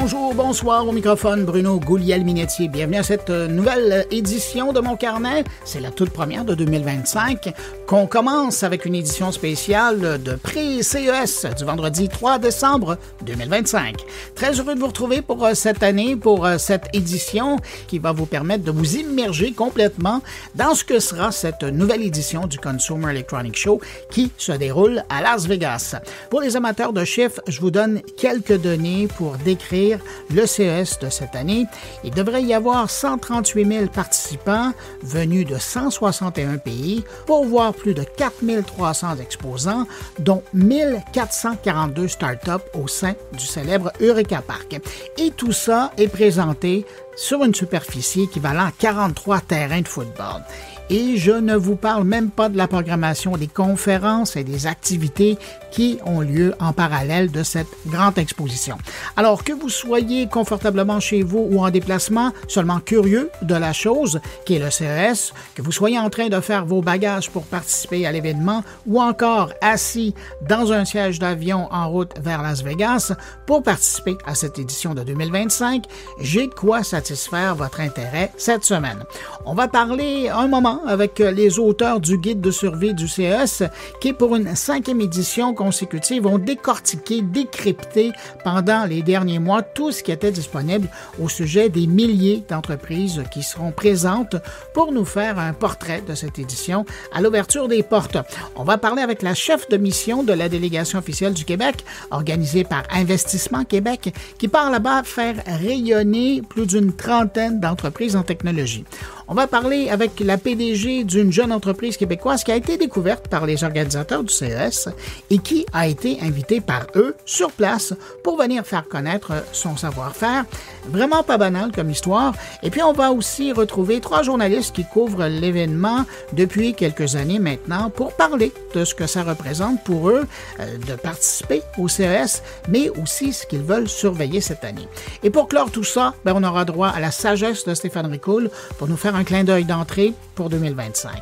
Bonjour, bonsoir, au microphone Bruno Gouliel-Minetti. Bienvenue à cette nouvelle édition de Mon Carnet. C'est la toute première de 2025 qu'on commence avec une édition spéciale de pré-CES du vendredi 3 décembre 2025. Très heureux de vous retrouver pour cette année, pour cette édition qui va vous permettre de vous immerger complètement dans ce que sera cette nouvelle édition du Consumer Electronics Show qui se déroule à Las Vegas. Pour les amateurs de chiffres, je vous donne quelques données pour décrire le CES de cette année. Il devrait y avoir 138 000 participants venus de 161 pays pour voir plus de 4 300 exposants, dont 1 442 startups au sein du célèbre Eureka Park. Et tout ça est présenté sur une superficie équivalent à 43 terrains de football. Et je ne vous parle même pas de la programmation des conférences et des activités qui ont lieu en parallèle de cette grande exposition. Alors que vous soyez confortablement chez vous ou en déplacement, seulement curieux de la chose qui est le CES, que vous soyez en train de faire vos bagages pour participer à l'événement ou encore assis dans un siège d'avion en route vers Las Vegas pour participer à cette édition de 2025, j'ai de quoi satisfaire votre intérêt cette semaine. On va parler un moment avec les auteurs du guide de survie du CES qui, pour une 5e édition consécutive, ont décortiqué, décrypté pendant les derniers mois tout ce qui était disponible au sujet des milliers d'entreprises qui seront présentes pour nous faire un portrait de cette édition à l'ouverture des portes. On va parler avec la chef de mission de la délégation officielle du Québec, organisée par Investissement Québec, qui part là-bas faire rayonner plus d'une trentaine d'entreprises en technologie. On va parler avec la PDG d'une jeune entreprise québécoise qui a été découverte par les organisateurs du CES et qui a été invitée par eux sur place pour venir faire connaître son savoir-faire. Vraiment pas banal comme histoire. Et puis on va aussi retrouver 3 journalistes qui couvrent l'événement depuis quelques années maintenant pour parler de ce que ça représente pour eux de participer au CES, mais aussi ce qu'ils veulent surveiller cette année. Et pour clore tout ça, on aura droit à la sagesse de Stéphane Ricoul pour nous faire un clin d'œil d'entrée pour 2025.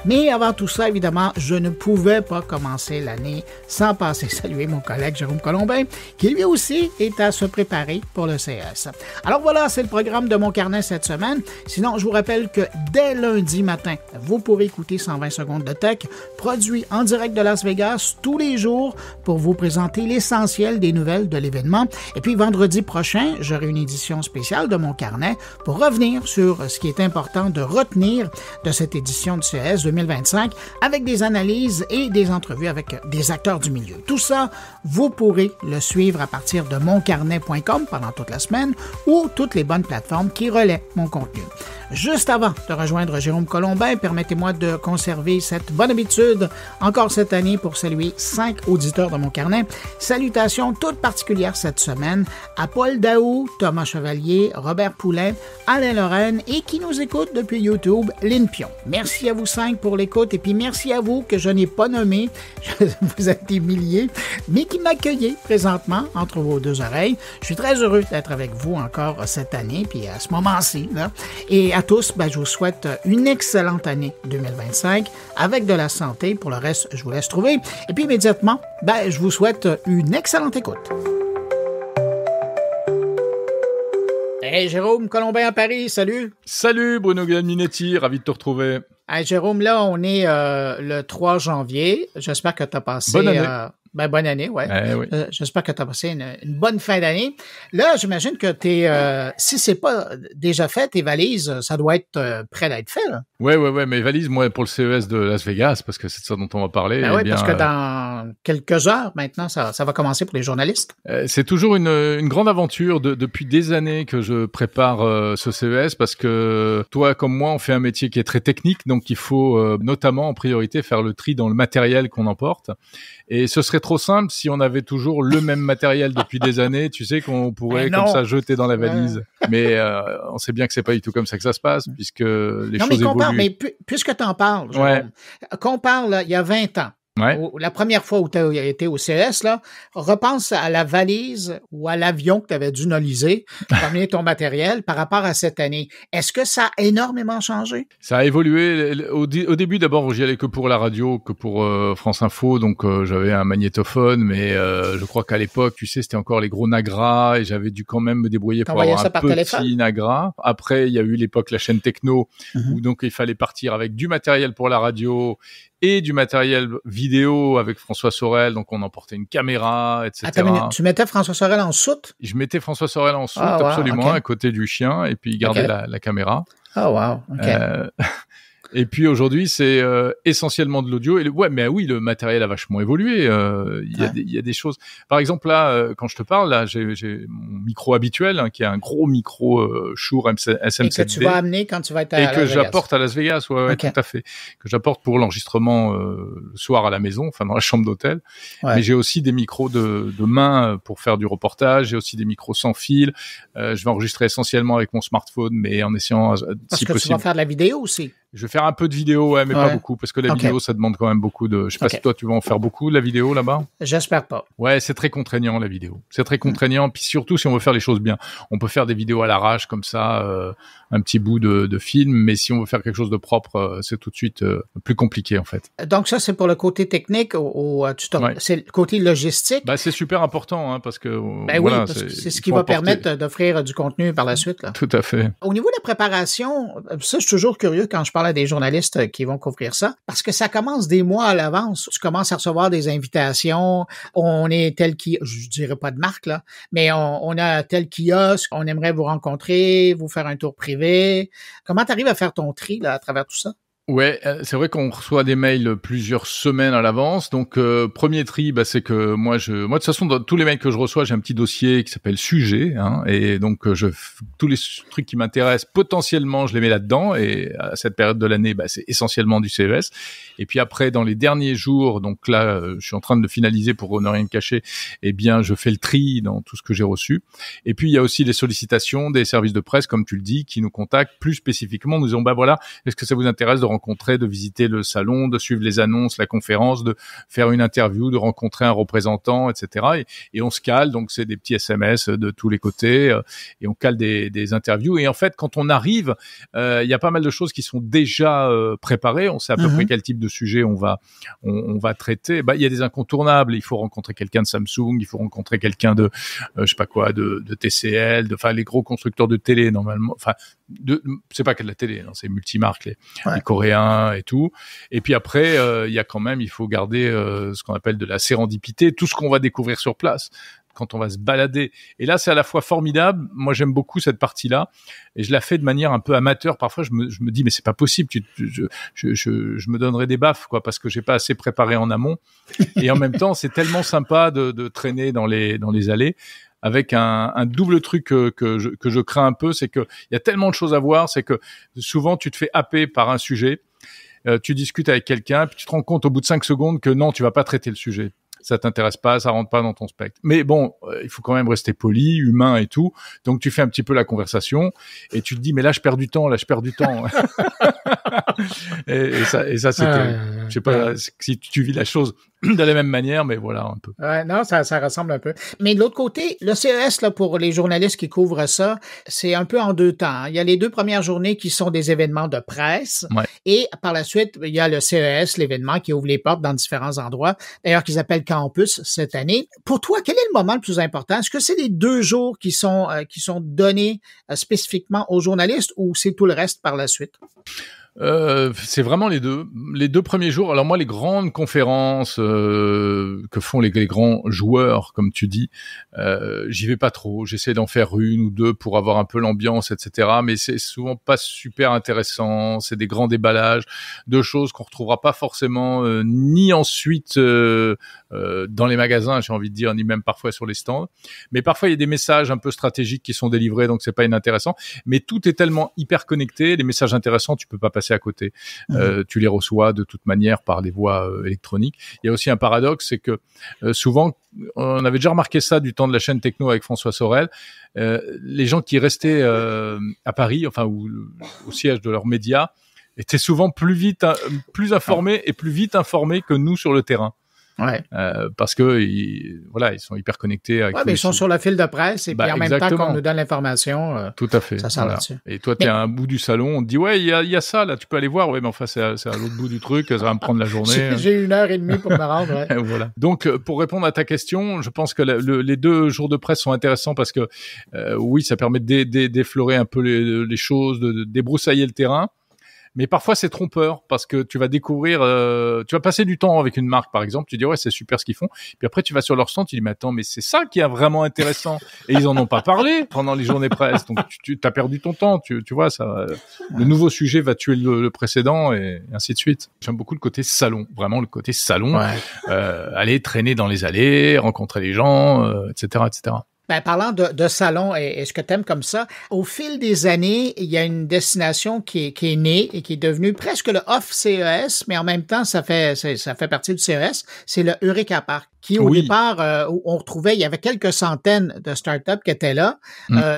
Mais avant tout ça, évidemment, je ne pouvais pas commencer l'année sans passer saluer mon collègue Jérôme Colombin, qui lui aussi est à se préparer pour le CES. Alors voilà, c'est le programme de Mon Carnet cette semaine. Sinon, je vous rappelle que dès lundi matin, vous pourrez écouter 120 secondes de tech, produit en direct de Las Vegas tous les jours pour vous présenter l'essentiel des nouvelles de l'événement. Et puis vendredi prochain, j'aurai une édition spéciale de Mon Carnet pour revenir sur ce qui est important de retenir de cette édition du CES 2025 avec des analyses et des entrevues avec des acteurs du milieu. Tout ça, vous pourrez le suivre à partir de moncarnet.com pendant toute la semaine ou toutes les bonnes plateformes qui relaient mon contenu. Juste avant de rejoindre Jérôme Colombin, permettez-moi de conserver cette bonne habitude encore cette année pour saluer 5 auditeurs de Mon Carnet. Salutations toutes particulières cette semaine à Paul Daou, Thomas Chevalier, Robert Poulain, Alain Lorraine et qui nous écoute depuis YouTube, Lynn Pion. Merci à vous 5 pour l'écoute et puis merci à vous que je n'ai pas nommé, vous êtes des milliers, mais qui m'accueillez présentement entre vos 2 oreilles. Je suis très heureux d'être avec vous encore cette année, puis à ce moment-ci, là. Et à tous, je vous souhaite une excellente année 2025 avec de la santé. Pour le reste, je vous laisse trouver. Et puis immédiatement, je vous souhaite une excellente écoute. Hey, Jérôme Colombin à Paris, salut! Salut Bruno Gouliel-Minetti, ravi de te retrouver. Hey, Jérôme, là, on est le 3 janvier. J'espère que tu as passé... Bonne année. Bonne année, ouais. Oui. J'espère que tu as passé une bonne fin d'année. Là, j'imagine que si c'est pas déjà fait, tes valises, ça doit être prêt d'être fait, là. Ouais, mes valises, moi, pour le CES de Las Vegas, parce que c'est de ça dont on va parler. Oui, parce que dans quelques heures, maintenant, ça va commencer pour les journalistes. C'est toujours une grande aventure depuis des années que je prépare ce CES, parce que toi, comme moi, on fait un métier qui est très technique, donc il faut notamment, en priorité, faire le tri dans le matériel qu'on emporte. Et ce serait trop simple si on avait toujours le même matériel depuis des années, tu sais, qu'on pourrait comme ça jeter dans la valise. Mais on sait bien que c'est pas du tout comme ça que ça se passe, puisque les choses évoluent. Mais puisque tu en parles, Jérôme, qu'on parle il y a 20 ans, Ouais. La première fois où tu as été au CES, là, repense à la valise ou à l'avion que tu avais dû noliser pour amener ton matériel par rapport à cette année. Est-ce que ça a énormément changé? Ça a évolué. Au début, d'abord, j'y allais que pour la radio, que pour France Info, donc j'avais un magnétophone, mais je crois qu'à l'époque, tu sais, c'était encore les gros Nagra, et j'avais dû quand même me débrouiller pour avoir un petit Nagra. Après, il y a eu l'époque la chaîne Techno, où donc il fallait partir avec du matériel pour la radio et du matériel vidéo avec François Sorel, donc on emportait une caméra, etc. Attends, tu mettais François Sorel en soute? Je mettais François Sorel en soute, absolument, à côté du chien, et puis il gardait la caméra. Oh wow, ok. Et puis aujourd'hui, c'est essentiellement de l'audio. Et mais oui, le matériel a vachement évolué. Il y a des choses. Par exemple, là, quand je te parle, là, j'ai mon micro habituel, hein, qui est un gros micro Shure SM7B. Et que tu vas amener quand tu vas être à Las Vegas. Et que j'apporte à Las Vegas, Okay. tout à fait. Que j'apporte pour l'enregistrement le soir à la maison, enfin dans la chambre d'hôtel. Ouais. Mais j'ai aussi des micros de main pour faire du reportage. J'ai aussi des micros sans fil. Je vais enregistrer essentiellement avec mon smartphone, mais en essayant, si possible. Tu vas faire de la vidéo aussi. Je vais faire un peu de vidéo, mais pas beaucoup, parce que la vidéo, ça demande quand même beaucoup de... Je sais pas si toi, tu vas en faire beaucoup, de la vidéo, là-bas? J'espère pas. Ouais, c'est très contraignant, la vidéo. C'est très contraignant, puis surtout, si on veut faire les choses bien. On peut faire des vidéos à l'arrache, comme ça, un petit bout de film, mais si on veut faire quelque chose de propre, c'est tout de suite plus compliqué, en fait. Donc ça, c'est pour le côté technique, c'est le côté logistique? C'est super important, hein, parce que... voilà, oui, c'est ce qui va permettre d'offrir du contenu par la suite, là. Tout à fait. Au niveau de la préparation, ça, je suis toujours curieux quand je parle à des journalistes qui vont couvrir ça, parce que ça commence des mois à l'avance. Tu commences à recevoir des invitations. On est tel qui, je dirais pas de marque, là, mais on a tel kiosque, on aimerait vous rencontrer, vous faire un tour privé. Comment tu arrives à faire ton tri, là, à travers tout ça? Ouais, c'est vrai qu'on reçoit des mails plusieurs semaines à l'avance. Donc premier tri, c'est que moi de toute façon dans tous les mails que je reçois, j'ai un petit dossier qui s'appelle sujet, hein, et donc tous les trucs qui m'intéressent potentiellement, je les mets là-dedans. Et à cette période de l'année, c'est essentiellement du CES. Et puis après, dans les derniers jours, donc là, je suis en train de le finaliser pour ne rien cacher. Eh bien, je fais le tri dans tout ce que j'ai reçu. Et puis il y a aussi les sollicitations des services de presse, comme tu le dis, qui nous contactent plus spécifiquement, nous disant voilà, est-ce que ça vous intéresse de rencontrer, de visiter le salon, de suivre les annonces, la conférence, de faire une interview, de rencontrer un représentant, etc. Et on se cale, donc c'est des petits SMS de tous les côtés, et on cale des interviews. Et en fait, quand on arrive, il y a pas mal de choses qui sont déjà préparées. On sait à peu près quel type de sujet on va traiter. Il y a des incontournables. Il faut rencontrer quelqu'un de Samsung, il faut rencontrer quelqu'un de de TCL, enfin les gros constructeurs de télé normalement. Enfin, c'est pas que de la télé, c'est multimarque, les coréens et tout. Et puis après, il faut garder ce qu'on appelle de la sérendipité, tout ce qu'on va découvrir sur place quand on va se balader. Et là, c'est à la fois formidable. Moi, j'aime beaucoup cette partie-là, et je la fais de manière un peu amateur. Parfois, je me dis, mais c'est pas possible. Je me donnerais des baffes, quoi, parce que j'ai pas assez préparé en amont. Et en même temps, c'est tellement sympa de traîner dans les allées. Avec un double truc que je crains un peu, c'est que il y a tellement de choses à voir, c'est que souvent tu te fais happer par un sujet, tu discutes avec quelqu'un, puis tu te rends compte au bout de 5 secondes que non, tu vas pas traiter le sujet. Ça t'intéresse pas, ça rentre pas dans ton spectre. Mais bon, il faut quand même rester poli, humain et tout. Donc tu fais un petit peu la conversation et tu te dis mais là je perds du temps. et ça c'était, je sais pas si tu vis la chose de la même manière, mais voilà un peu. Ouais, non, ça ressemble un peu. Mais de l'autre côté, le CES, là, pour les journalistes qui couvrent ça, c'est un peu en deux temps. Il y a les 2 premières journées qui sont des événements de presse. Ouais. Et par la suite, il y a le CES, l'événement qui ouvre les portes dans différents endroits. D'ailleurs, qu'ils appellent Campus cette année. Pour toi, quel est le moment le plus important? Est-ce que c'est les 2 jours qui sont donnés spécifiquement aux journalistes ou c'est tout le reste par la suite? C'est vraiment les deux premiers jours. Alors moi, les grandes conférences que font les grands joueurs, comme tu dis, j'y vais pas trop. J'essaie d'en faire 1 ou 2 pour avoir un peu l'ambiance, etc. Mais c'est souvent pas super intéressant. C'est des grands déballages de choses qu'on retrouvera pas forcément ni ensuite dans les magasins, j'ai envie de dire, ni même parfois sur les stands. Mais parfois il y a des messages un peu stratégiques qui sont délivrés, donc c'est pas inintéressant. Mais tout est tellement hyper connecté. Les messages intéressants, tu peux pas passer à côté. Tu les reçois de toute manière par des voies électroniques. Il y a aussi un paradoxe, c'est que souvent, on avait déjà remarqué ça du temps de la chaîne Techno avec François Sorel, les gens qui restaient à Paris, enfin au siège de leurs médias, Et t'es souvent plus informé et plus vite informé que nous sur le terrain. Ouais. Parce que ils sont hyper connectés avec mais ils sont sur le fil de presse et puis en même temps qu'on nous donne l'information, tout à fait. Ça sert là-dessus. Et toi, t'es à un bout du salon, on te dit il y a ça là, tu peux aller voir. Ouais, mais enfin c'est à l'autre bout du truc, ça va me prendre la journée. J'ai 1h30 pour me rendre. Ouais. Voilà. Donc pour répondre à ta question, je pense que les 2 jours de presse sont intéressants parce que oui, ça permet d'effleurer un peu les choses, de débroussailler le terrain. Mais parfois c'est trompeur parce que tu vas découvrir, tu vas passer du temps avec une marque par exemple, tu dis ouais c'est super ce qu'ils font, puis après tu vas sur leur stand, tu dis mais attends mais c'est ça qui est vraiment intéressant et ils en ont pas parlé pendant les journées presse, donc tu as perdu ton temps, tu vois ça, le nouveau sujet va tuer le précédent et ainsi de suite. J'aime beaucoup le côté salon, vraiment le côté salon, aller traîner dans les allées, rencontrer les gens, etc. Parlant de salon et ce que tu aimes comme ça, au fil des années, il y a une destination qui est née et qui est devenue presque le off-CES, mais en même temps, ça fait partie du CES, c'est le Eureka Park, qui au départ, où on retrouvait, il y avait quelques centaines de startups qui étaient là.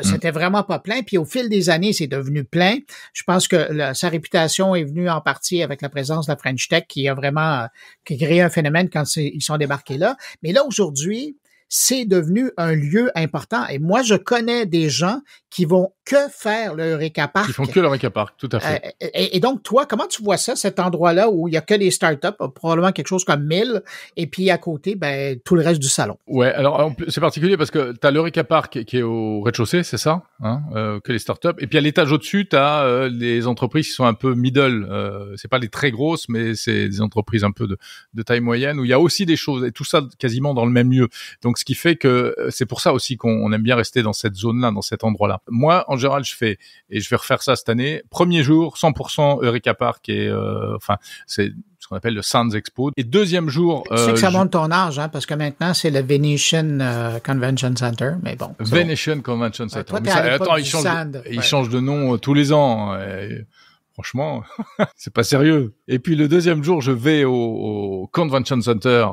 C'était vraiment pas plein, puis au fil des années, c'est devenu plein. Je pense que sa réputation est venue en partie avec la présence de la French Tech qui a vraiment créé un phénomène quand ils sont débarqués là. Mais là, aujourd'hui, c'est devenu un lieu important. Et moi, je connais des gens qui vont que faire le Eureka Park. Ils font que le Eureka Park, tout à fait. Et donc, toi, comment tu vois ça, cet endroit-là où il y a que des startups, probablement quelque chose comme 1000, et puis à côté, tout le reste du salon? Ouais, alors c'est particulier parce que t'as l'Eureka Park qui est au rez-de-chaussée, c'est ça, que les startups. Et puis à l'étage au-dessus, t'as les entreprises qui sont un peu middle. C'est pas les très grosses, mais c'est des entreprises un peu de taille moyenne où il y a aussi des choses et tout ça quasiment dans le même lieu. Donc ce qui fait que c'est pour ça aussi qu'on aime bien rester dans cette zone-là, dans cet endroit-là. Moi, en général, je vais refaire ça cette année. Premier jour, 100% Eureka Park et c'est ce qu'on appelle le Sands Expo. Et deuxième jour... Tu sais que ça monte ton âge, parce que maintenant, c'est le Venetian Convention Center, mais bon. Venetian Convention Center. Toi, il change de nom tous les ans. Franchement, c'est pas sérieux. Et puis le deuxième jour, je vais au Convention Center,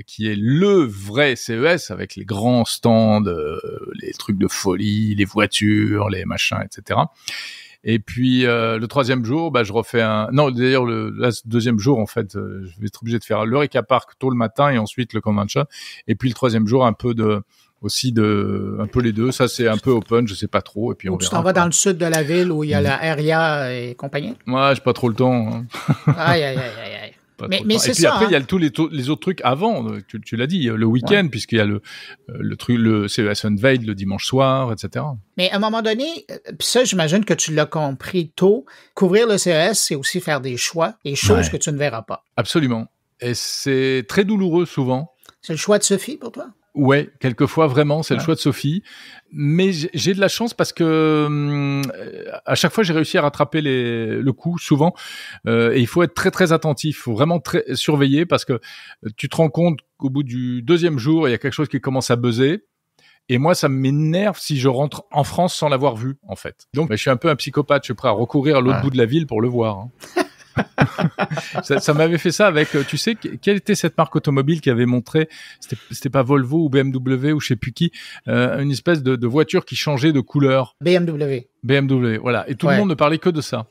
qui est le vrai CES avec les grands stands, les trucs de folie, les voitures, les machins, etc. Et puis le troisième jour, je refais d'ailleurs le deuxième jour en fait, je vais être obligé de faire l'Eureka Park tôt le matin et ensuite le Convention. Et puis le troisième jour, un peu les deux, ça c'est un peu open, je sais pas trop, et puis on verra. Tu t'en vas dans le sud de la ville où il y a la Aria et compagnie? Ouais, j'ai pas trop le temps. Aïe. Mais c'est ça. Et puis après, il y a tous les autres trucs avant, tu l'as dit, le week-end, puisqu'il y a le CES Unveil le dimanche soir, etc. Mais à un moment donné, ça, j'imagine que tu l'as compris tôt, couvrir le CES, c'est aussi faire des choix, et choses que tu ne verras pas. Absolument. Et c'est très douloureux souvent. C'est le choix de Sophie pour toi? Ouais, quelquefois vraiment, c'est le choix de Sophie. Mais j'ai de la chance parce que à chaque fois j'ai réussi à rattraper le coup souvent. Et il faut être très très attentif, il faut vraiment surveiller parce que tu te rends compte qu'au bout du deuxième jour il y a quelque chose qui commence à buzzer. Et moi, ça m'énerve si je rentre en France sans l'avoir vu, en fait. Donc, je suis un peu un psychopathe, je suis prêt à recourir à l'autre bout de la ville pour le voir. Ça m'avait fait ça avec, tu sais, quelle était cette marque automobile qui avait montré, c'était pas Volvo ou BMW ou je sais plus qui, une espèce de voiture qui changeait de couleur. BMW, voilà. Et tout le monde ne parlait que de ça.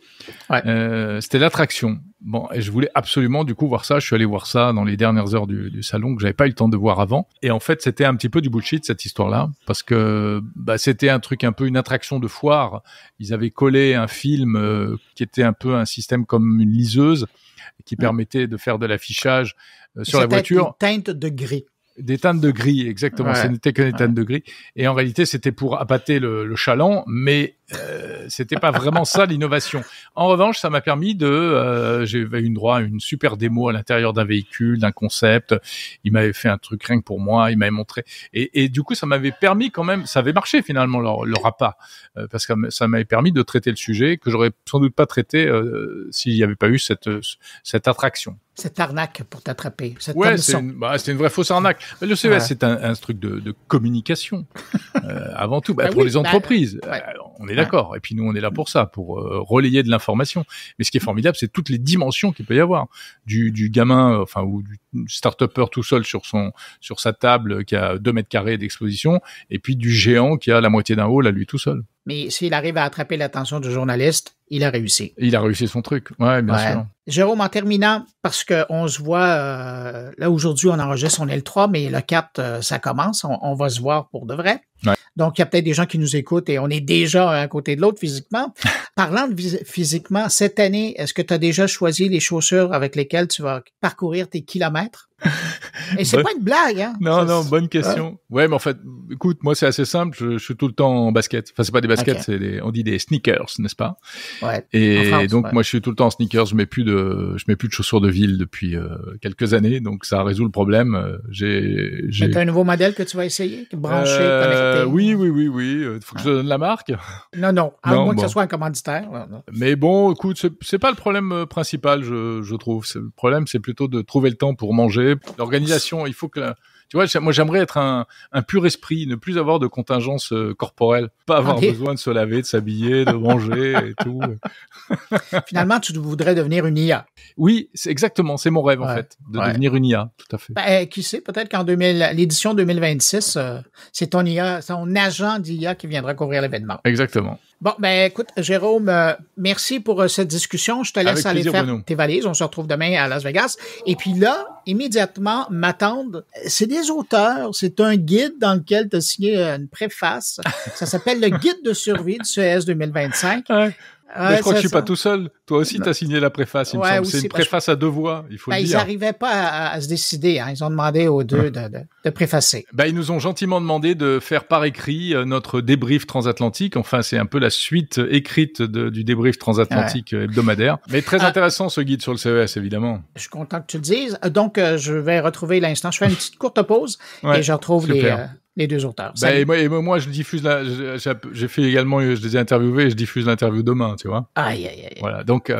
C'était l'attraction. Bon, et je voulais absolument, du coup, voir ça. Je suis allé voir ça dans les dernières heures du salon que j'avais pas eu le temps de voir avant. Et en fait, c'était un petit peu du bullshit, cette histoire-là. Parce que, c'était un truc un peu une attraction de foire. Ils avaient collé un film, qui était un peu un système comme une liseuse qui permettait de faire de l'affichage sur la voiture. Une teinte de gris. Des teintes de gris, exactement. Ce n'était que des teintes de gris. Et en réalité, c'était pour appâter le chaland, mais c'était pas vraiment ça l'innovation. En revanche, ça m'a permis j'ai eu droit à une super démo à l'intérieur d'un véhicule, d'un concept. Il m'avait fait un truc rien que pour moi. Il m'avait montré. Et du coup, ça m'avait permis quand même. Ça avait marché finalement leur appât, parce que ça m'avait permis de traiter le sujet que j'aurais sans doute pas traité s'il n'y avait pas eu cette attraction. Cette arnaque pour t'attraper. Ouais, c'est une vraie fausse arnaque. Le CES, c'est un truc de communication, avant tout, pour les entreprises. On est d'accord. Et puis nous, on est là pour ça, pour relayer de l'information. Mais ce qui est formidable, c'est toutes les dimensions qu'il peut y avoir. Du gamin, ou du start-upper tout seul sur sa table qui a 2 mètres carrés d'exposition, et puis du géant qui a la moitié d'un hall à lui tout seul. Mais s'il arrive à attraper l'attention du journaliste, il a réussi. Il a réussi son truc, ouais, bien sûr. Jérôme, en terminant, parce qu'on se voit, là aujourd'hui on enregistre, on est le 3, mais le 4, ça commence, on va se voir pour de vrai. Ouais. Donc, il y a peut-être des gens qui nous écoutent et on est déjà à côté de l'autre physiquement. Parlant de physiquement, cette année, est-ce que tu as déjà choisi les chaussures avec lesquelles tu vas parcourir tes kilomètres? Et c'est pas une blague, hein? Non, bonne question. Ouais, mais en fait, écoute, moi, c'est assez simple. Je suis tout le temps en basket. Enfin, c'est pas des baskets, on dit des sneakers, n'est-ce pas? Ouais. Et France, donc, moi, je suis tout le temps en sneakers. Je mets plus de chaussures de ville depuis quelques années. Donc, ça résout le problème. Mais t'as un nouveau modèle que tu vas essayer? Branché, connecté? Oui. Faut que je donne la marque? Non. À moins que ce soit un commanditaire. Non. Mais bon, écoute, c'est pas le problème principal, je trouve. Le problème, c'est plutôt de trouver le temps pour manger. L'organisation, il faut que... Tu vois, moi, j'aimerais être un pur esprit, ne plus avoir de contingence corporelle, pas avoir besoin de se laver, de s'habiller, de manger et tout. Finalement, tu voudrais devenir une IA. Oui, c'est mon rêve, en fait, de devenir une IA, tout à fait. Qui sait, peut-être qu'en l'édition 2026, c'est ton IA, ton agent d'IA qui viendra couvrir l'événement. Exactement. Bon, écoute, Jérôme, merci pour cette discussion. Je te laisse aller faire tes valises. On se retrouve demain à Las Vegas. Et puis là, immédiatement, m'attendre. C'est des auteurs. C'est un guide dans lequel tu as signé une préface. Ça s'appelle le guide de survie du CES 2025. Mais je crois que je suis pas tout seul. Toi aussi, tu as signé la préface, il me semble. C'est une préface à 2 voix, il faut le dire. Ils n'arrivaient pas à se décider. Hein. Ils ont demandé aux deux de préfacer. Ils nous ont gentiment demandé de faire par écrit notre débrief transatlantique. Enfin, c'est un peu la suite écrite du débrief transatlantique hebdomadaire. Mais très intéressant, ce guide sur le CES, évidemment. Je suis content que tu le dises. Donc, je vais retrouver l'instant. Je fais une petite courte pause et je retrouve les 2 auteurs. Et moi, je diffuse j'ai fait également, je les ai interviewés et je diffuse l'interview demain, tu vois. Aïe. Voilà. Donc,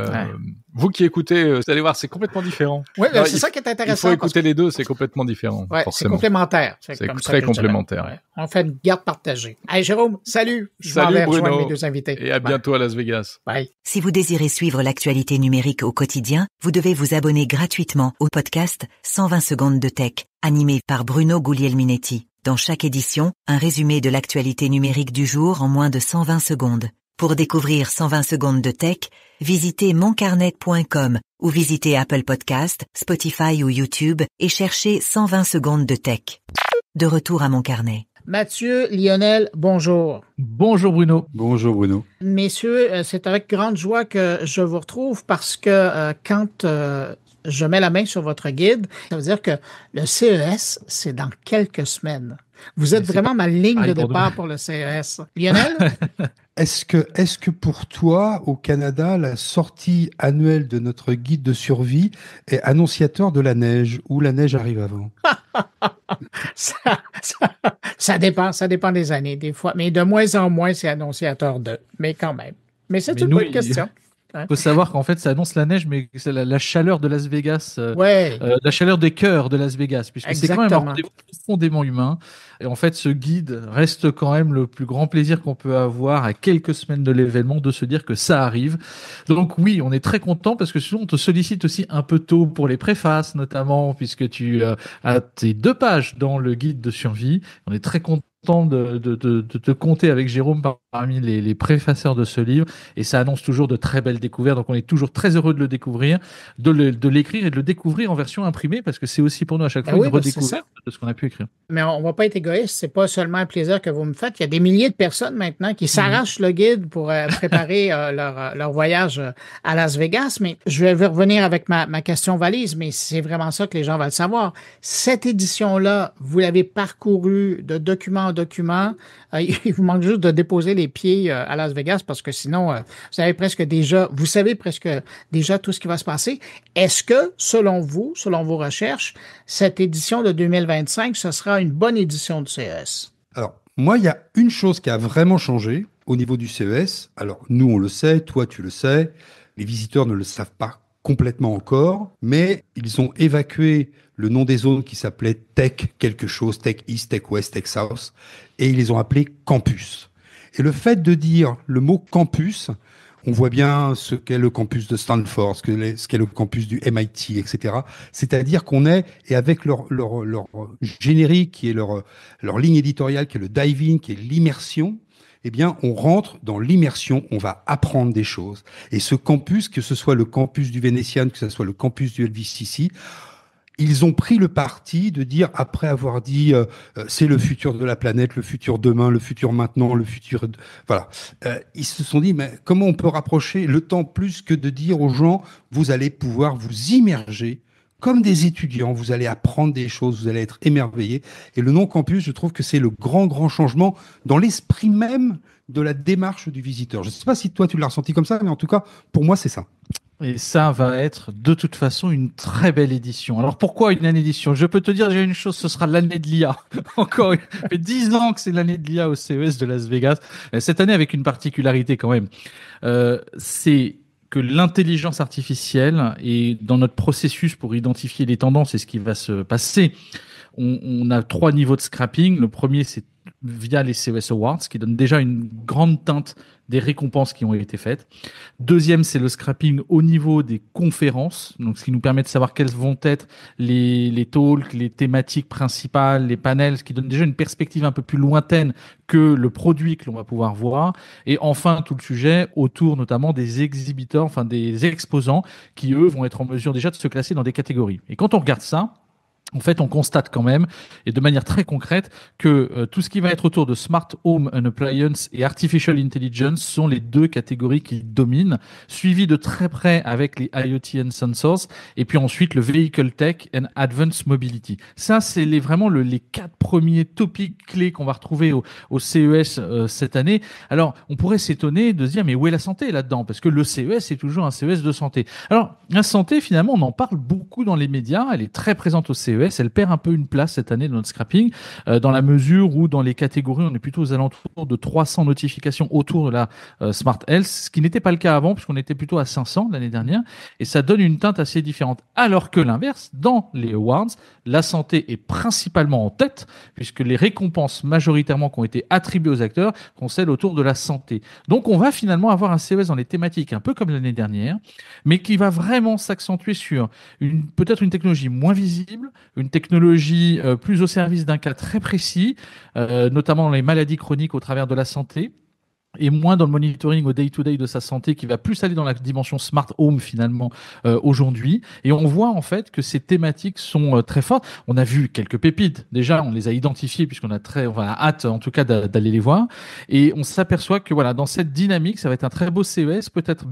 vous qui écoutez, vous allez voir, c'est complètement différent. Oui, c'est ça qui est intéressant. Il faut écouter les 2, c'est complètement différent. Ouais, forcément. C'est complémentaire. C'est très complémentaire. Ouais. On fait une garde partagée. Hey, Jérôme, salut. Salut Bruno. Mes 2 invités. Et à bientôt à Las Vegas. Bye. Si vous désirez suivre l'actualité numérique au quotidien, vous devez vous abonner gratuitement au podcast 120 secondes de tech, animé par Bruno Guglielminetti. Dans chaque édition, un résumé de l'actualité numérique du jour en moins de 120 secondes. Pour découvrir 120 secondes de tech, visitez moncarnet.com ou visitez Apple Podcast, Spotify ou YouTube et cherchez 120 secondes de tech. De retour à Mon Carnet. Mathieu, Lionel, bonjour. Bonjour Bruno. Bonjour Bruno. Messieurs, c'est avec grande joie que je vous retrouve parce que quand je mets la main sur votre guide, ça veut dire que le CES, c'est dans quelques semaines. Vous êtes vraiment ma ligne de départ pour le CES. Lionel? Est-ce que pour toi, au Canada, la sortie annuelle de notre guide de survie est annonciateur de la neige ou la neige arrive avant? Ça dépend des années, des fois. Mais de moins en moins, c'est annonciateur de. Mais quand même. Mais c'est une bonne question. Il faut savoir qu'en fait, ça annonce la neige, mais c'est la chaleur de Las Vegas, la chaleur des cœurs de Las Vegas, puisque c'est quand même un rendez-vous profondément humain. Et en fait, ce guide reste quand même le plus grand plaisir qu'on peut avoir à quelques semaines de l'événement, de se dire que ça arrive. Donc oui, on est très content parce que souvent on te sollicite aussi un peu tôt pour les préfaces, notamment, puisque tu as tes 2 pages dans le guide de survie. On est très content de te compter avec Jérôme parmi les préfaceurs de ce livre, et ça annonce toujours de très belles découvertes, donc on est toujours très heureux de le découvrir, de l'écrire et de le découvrir en version imprimée, parce que c'est aussi pour nous à chaque fois une redécouverte de ce qu'on a pu écrire. Mais on va pas être égoïste, c'est pas seulement un plaisir que vous me faites, il y a des milliers de personnes maintenant qui s'arrachent le guide pour préparer leur voyage à Las Vegas, mais je vais revenir avec ma question valise, mais c'est vraiment ça que les gens veulent savoir. Cette édition-là, vous l'avez parcourue de document en document, il vous manque juste de déposer les pieds à Las Vegas parce que sinon, vous savez presque déjà tout ce qui va se passer. Est-ce que, selon vous, selon vos recherches, cette édition de 2025, ce sera une bonne édition du CES? Alors, moi, il y a une chose qui a vraiment changé au niveau du CES. Alors, nous, on le sait, toi, tu le sais, les visiteurs ne le savent pas complètement encore, mais ils ont évacué le nom des zones qui s'appelait Tech quelque chose, Tech East, Tech West, Tech South, et ils les ont appelés campus. Et le fait de dire le mot campus, on voit bien ce qu'est le campus de Stanford, ce qu'est le campus du MIT, etc. C'est-à-dire qu'on est, et avec leur générique, qui est leur ligne éditoriale, qui est le diving, qui est l'immersion, eh bien, on rentre dans l'immersion, on va apprendre des choses. Et ce campus, que ce soit le campus du Vénitian, que ce soit le campus du LVCC, ils ont pris le parti de dire, après avoir dit c'est le futur de la planète, le futur demain, le futur maintenant, le futur... Voilà. Ils se sont dit, mais comment on peut rapprocher le temps plus que de dire aux gens, vous allez pouvoir vous immerger comme des étudiants, vous allez apprendre des choses, vous allez être émerveillés. Et le nom campus, je trouve que c'est le grand changement dans l'esprit même de la démarche du visiteur. Je ne sais pas si toi tu l'as ressenti comme ça, mais en tout cas, pour moi, c'est ça. Et ça va être de toute façon une très belle édition. Alors pourquoi une année d'édition? Je peux te dire déjà une chose, ce sera l'année de l'IA. Encore, ça fait 10 ans que c'est l'année de l'IA au CES de Las Vegas. Cette année avec une particularité quand même. C'est que l'intelligence artificielle est dans notre processus pour identifier les tendances et ce qui va se passer. On a 3 niveaux de scrapping. Le premier, c'est via les CES Awards, qui donne déjà une grande teinte des récompenses qui ont été faites. Deuxième, c'est le scrapping au niveau des conférences, donc ce qui nous permet de savoir quelles vont être les talks, les thématiques principales, les panels, ce qui donne déjà une perspective un peu plus lointaine que le produit que l'on va pouvoir voir. Et enfin, tout le sujet autour notamment des exhibiteurs, enfin des exposants, qui eux vont être en mesure déjà de se classer dans des catégories. Et quand on regarde ça, en fait, on constate quand même, et de manière très concrète, que tout ce qui va être autour de Smart Home and Appliance et Artificial Intelligence sont les 2 catégories qui dominent, suivies de très près avec les IoT and Sensors, et puis ensuite le Vehicle Tech and Advanced Mobility. Ça, c'est vraiment les 4 premiers topics clés qu'on va retrouver au CES cette année. Alors, on pourrait s'étonner de se dire, mais où est la santé là-dedans? Parce que le CES est toujours un CES de santé. Alors, la santé, finalement, on en parle beaucoup dans les médias, elle est très présente au CES. Elle perd un peu une place cette année dans notre scrapping, dans la mesure où dans les catégories, on est plutôt aux alentours de 300 notifications autour de la Smart Health, ce qui n'était pas le cas avant, puisqu'on était plutôt à 500 l'année dernière, et ça donne une teinte assez différente. Alors que l'inverse, dans les awards, la santé est principalement en tête, puisque les récompenses majoritairement qui ont été attribuées aux acteurs sont celles autour de la santé. Donc on va finalement avoir un CES dans les thématiques, un peu comme l'année dernière, mais qui va vraiment s'accentuer sur peut-être une technologie moins visible, une technologie plus au service d'un cas très précis, notamment dans les maladies chroniques au travers de la santé, et moins dans le monitoring au day-to-day de sa santé, qui va plus aller dans la dimension smart home finalement aujourd'hui. Et on voit en fait que ces thématiques sont très fortes. On a vu quelques pépites, déjà on les a identifiées puisqu'on a hâte en tout cas d'aller les voir. Et on s'aperçoit que voilà, dans cette dynamique, ça va être un très beau CES, peut-être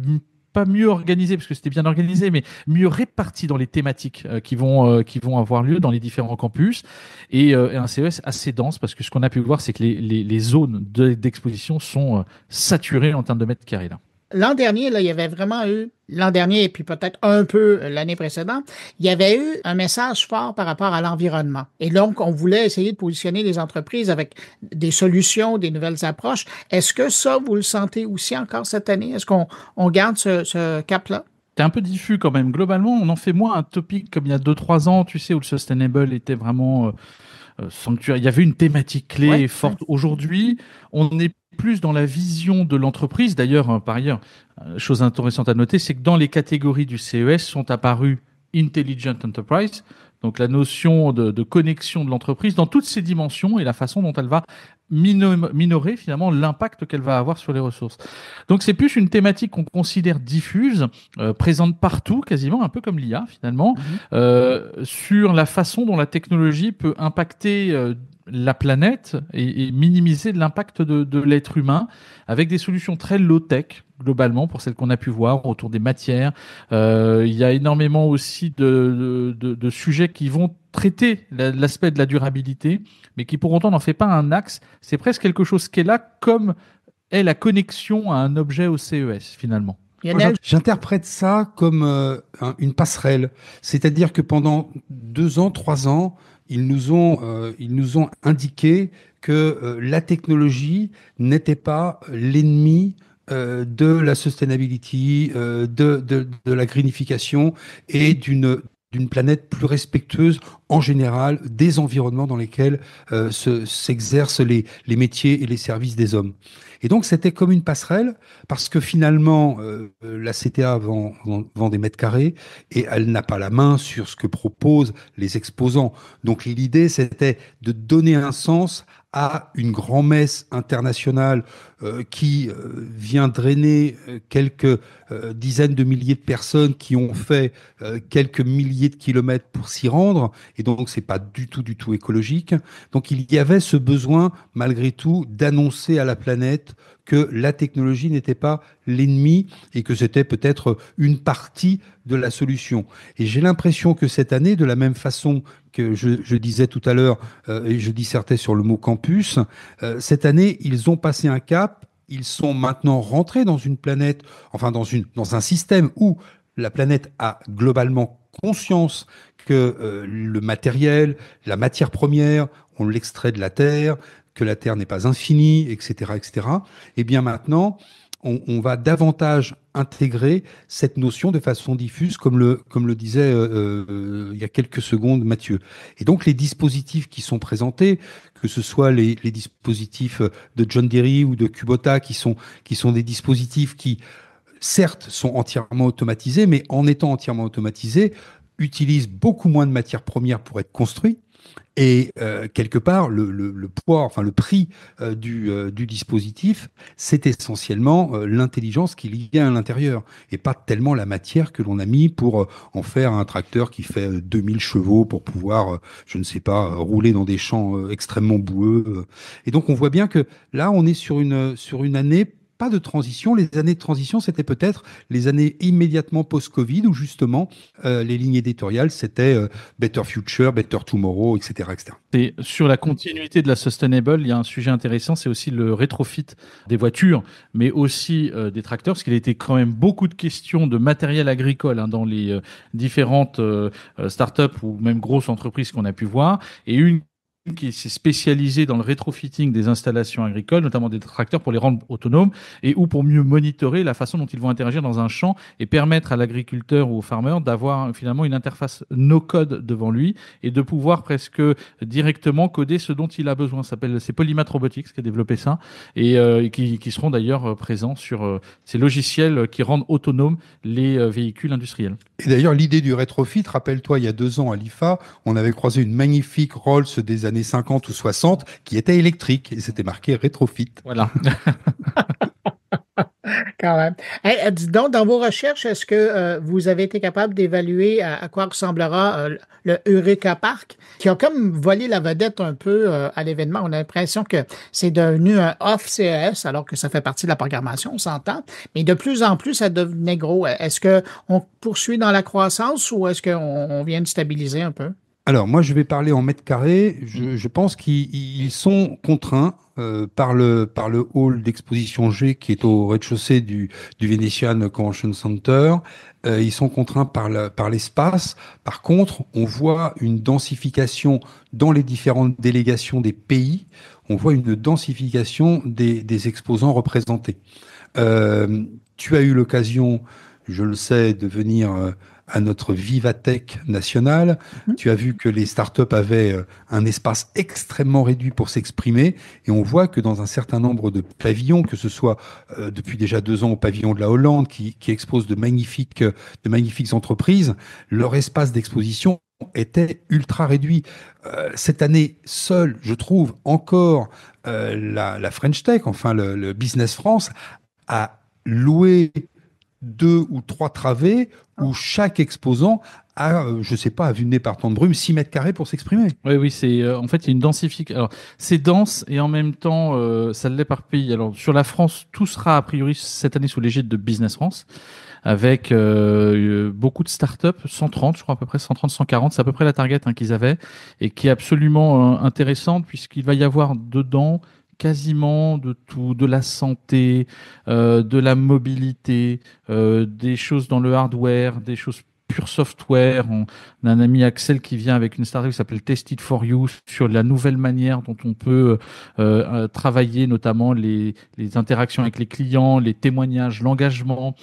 pas mieux organisé, parce que c'était bien organisé, mais mieux réparti dans les thématiques qui vont avoir lieu dans les différents campus, et un CES assez dense, parce que ce qu'on a pu voir, c'est que les zones d'exposition sont saturées en termes de mètres carrés là. L'an dernier, là, il y avait vraiment eu, l'an dernier et puis peut-être un peu l'année précédente, il y avait eu un message fort par rapport à l'environnement. Et donc, on voulait essayer de positionner les entreprises avec des solutions, des nouvelles approches. Est-ce que ça, vous le sentez aussi encore cette année? Est-ce qu'on garde ce cap-là? C'est un peu diffus quand même. Globalement, on en fait moins un topic comme il y a 2-3 ans, tu sais, où le sustainable était vraiment sanctuaire. Il y avait une thématique clé forte. Aujourd'hui, on est plus dans la vision de l'entreprise. D'ailleurs, par ailleurs, chose intéressante à noter, c'est que dans les catégories du CES sont apparues Intelligent Enterprise, donc la notion de connexion de l'entreprise dans toutes ses dimensions et la façon dont elle va minorer finalement l'impact qu'elle va avoir sur les ressources. Donc c'est plus une thématique qu'on considère diffuse, présente partout quasiment, un peu comme l'IA finalement, sur la façon dont la technologie peut impacter la planète et minimiser l'impact de l'être humain avec des solutions très low-tech globalement pour celles qu'on a pu voir autour des matières. Il y a énormément aussi de sujets qui vont traiter l'aspect de la durabilité, mais qui pour autant n'en fait pas un axe. C'est presque quelque chose qui est là comme est la connexion à un objet au CES finalement. J'interprète ça comme une passerelle. C'est-à-dire que pendant 2 ans, 3 ans, ils nous ont indiqué que la technologie n'était pas l'ennemi de la sustainability, de la greenification et d'une planète plus respectueuse en général des environnements dans lesquels s'exercent les métiers et les services des hommes. Et donc, c'était comme une passerelle, parce que finalement, la CTA vend des mètres carrés et elle n'a pas la main sur ce que proposent les exposants. Donc, l'idée, c'était de donner un sens à une grand-messe internationale qui vient drainer quelques dizaines de milliers de personnes qui ont fait quelques milliers de kilomètres pour s'y rendre, et donc c'est pas du tout écologique. Donc il y avait ce besoin, malgré tout, d'annoncer à la planète que la technologie n'était pas l'ennemi et que c'était peut-être une partie de la solution. Et j'ai l'impression que cette année, de la même façon que je disais tout à l'heure, et je dissertais sur le mot campus, cette année, ils ont passé un cap, ils sont maintenant rentrés dans une planète, enfin dans un système où la planète a globalement conscience que le matériel, la matière première, on l'extrait de la Terre, que la Terre n'est pas infinie, etc., etc. Et bien maintenant, on va davantage intégrer cette notion de façon diffuse, comme le disait il y a quelques secondes Mathieu. Et donc les dispositifs qui sont présentés, que ce soit les dispositifs de John Deere ou de Kubota, qui sont des dispositifs qui, certes, sont entièrement automatisés, mais en étant entièrement automatisés, utilisent beaucoup moins de matières premières pour être construits. Et quelque part, le poids, enfin le prix du dispositif, c'est essentiellement l'intelligence qu'il y a à l'intérieur, et pas tellement la matière que l'on a mis pour en faire un tracteur qui fait 2000 chevaux pour pouvoir, je ne sais pas, rouler dans des champs extrêmement boueux. Et donc on voit bien que là, on est sur une année pas de transition. Les années de transition, c'était peut-être les années immédiatement post-Covid, où justement, les lignes éditoriales, c'était Better Future, Better Tomorrow, etc., etc. Et sur la continuité de la sustainable, il y a un sujet intéressant, c'est aussi le rétrofit des voitures, mais aussi des tracteurs, parce qu'il a été quand même beaucoup de questions de matériel agricole dans les différentes startups ou même grosses entreprises qu'on a pu voir, et une qui s'est spécialisée dans le rétrofitting des installations agricoles, notamment des tracteurs, pour les rendre autonomes et ou pour mieux monitorer la façon dont ils vont interagir dans un champ et permettre à l'agriculteur ou au farmer d'avoir finalement une interface no-code devant lui et de pouvoir presque directement coder ce dont il a besoin. C'est Polymath Robotics qui a développé ça et qui seront d'ailleurs présents sur ces logiciels qui rendent autonomes les véhicules industriels. Et d'ailleurs, l'idée du rétrofit, rappelle-toi, il y a 2 ans à l'IFA, on avait croisé une magnifique Rolls des années 50 ou 60 qui était électrique et c'était marqué rétrofit. Voilà. Quand même. Hey, dis donc, dans vos recherches, est-ce que vous avez été capable d'évaluer à quoi ressemblera le Eureka Park, qui a comme volé la vedette un peu à l'événement? On a l'impression que c'est devenu un off-CES, alors que ça fait partie de la programmation, on s'entend. Mais de plus en plus, ça devenait gros. Est-ce qu'on poursuit dans la croissance ou est-ce qu'on vient de stabiliser un peu? Alors, moi, je vais parler en mètres carrés. Je pense qu'ils sont contraints par le hall d'exposition G qui est au rez-de-chaussée du Venetian Convention Center. Ils sont contraints par l'espace. Par contre, on voit une densification dans les différentes délégations des pays. On voit une densification des exposants représentés. Tu as eu l'occasion, je le sais, de venir à notre Vivatech nationale. Tu as vu que les startups avaient un espace extrêmement réduit pour s'exprimer, et on voit que dans un certain nombre de pavillons, que ce soit depuis déjà 2 ans au pavillon de la Hollande, qui expose de magnifiques entreprises, leur espace d'exposition était ultra réduit. Cette année, seule, je trouve, encore la French Tech, enfin le Business France, a loué 2 ou 3 travées où chaque exposant a, je sais pas, à vue de nez par temps de brume, 6 mètres carrés pour s'exprimer. Oui, c'est en fait il y a une densification. Alors c'est dense et en même temps ça l'est par pays. Alors sur la France, tout sera a priori cette année sous l'égide de Business France, avec beaucoup de startups, 130, je crois à peu près 130, 140, c'est à peu près la target qu'ils avaient, et qui est absolument intéressante puisqu'il va y avoir dedans quasiment de tout, de la santé, de la mobilité, des choses dans le hardware, des choses pur software. On a un ami Axel qui vient avec une startup qui s'appelle Test It For You sur la nouvelle manière dont on peut travailler, notamment les interactions avec les clients, les témoignages, l'engagement.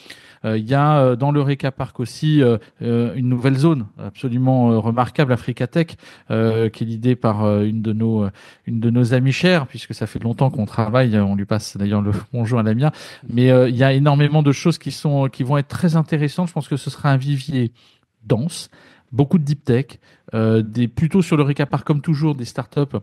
Il y a dans l'Eureka Park aussi une nouvelle zone absolument remarquable, Africatech, qui est l'idée par une de nos amies chères, puisque ça fait longtemps qu'on travaille. On lui passe d'ailleurs le bonjour à Lamia. Mais il y a énormément de choses qui vont être très intéressantes. Je pense que ce sera un vivier dense, beaucoup de deep tech, plutôt sur l'Eureka Park comme toujours des startups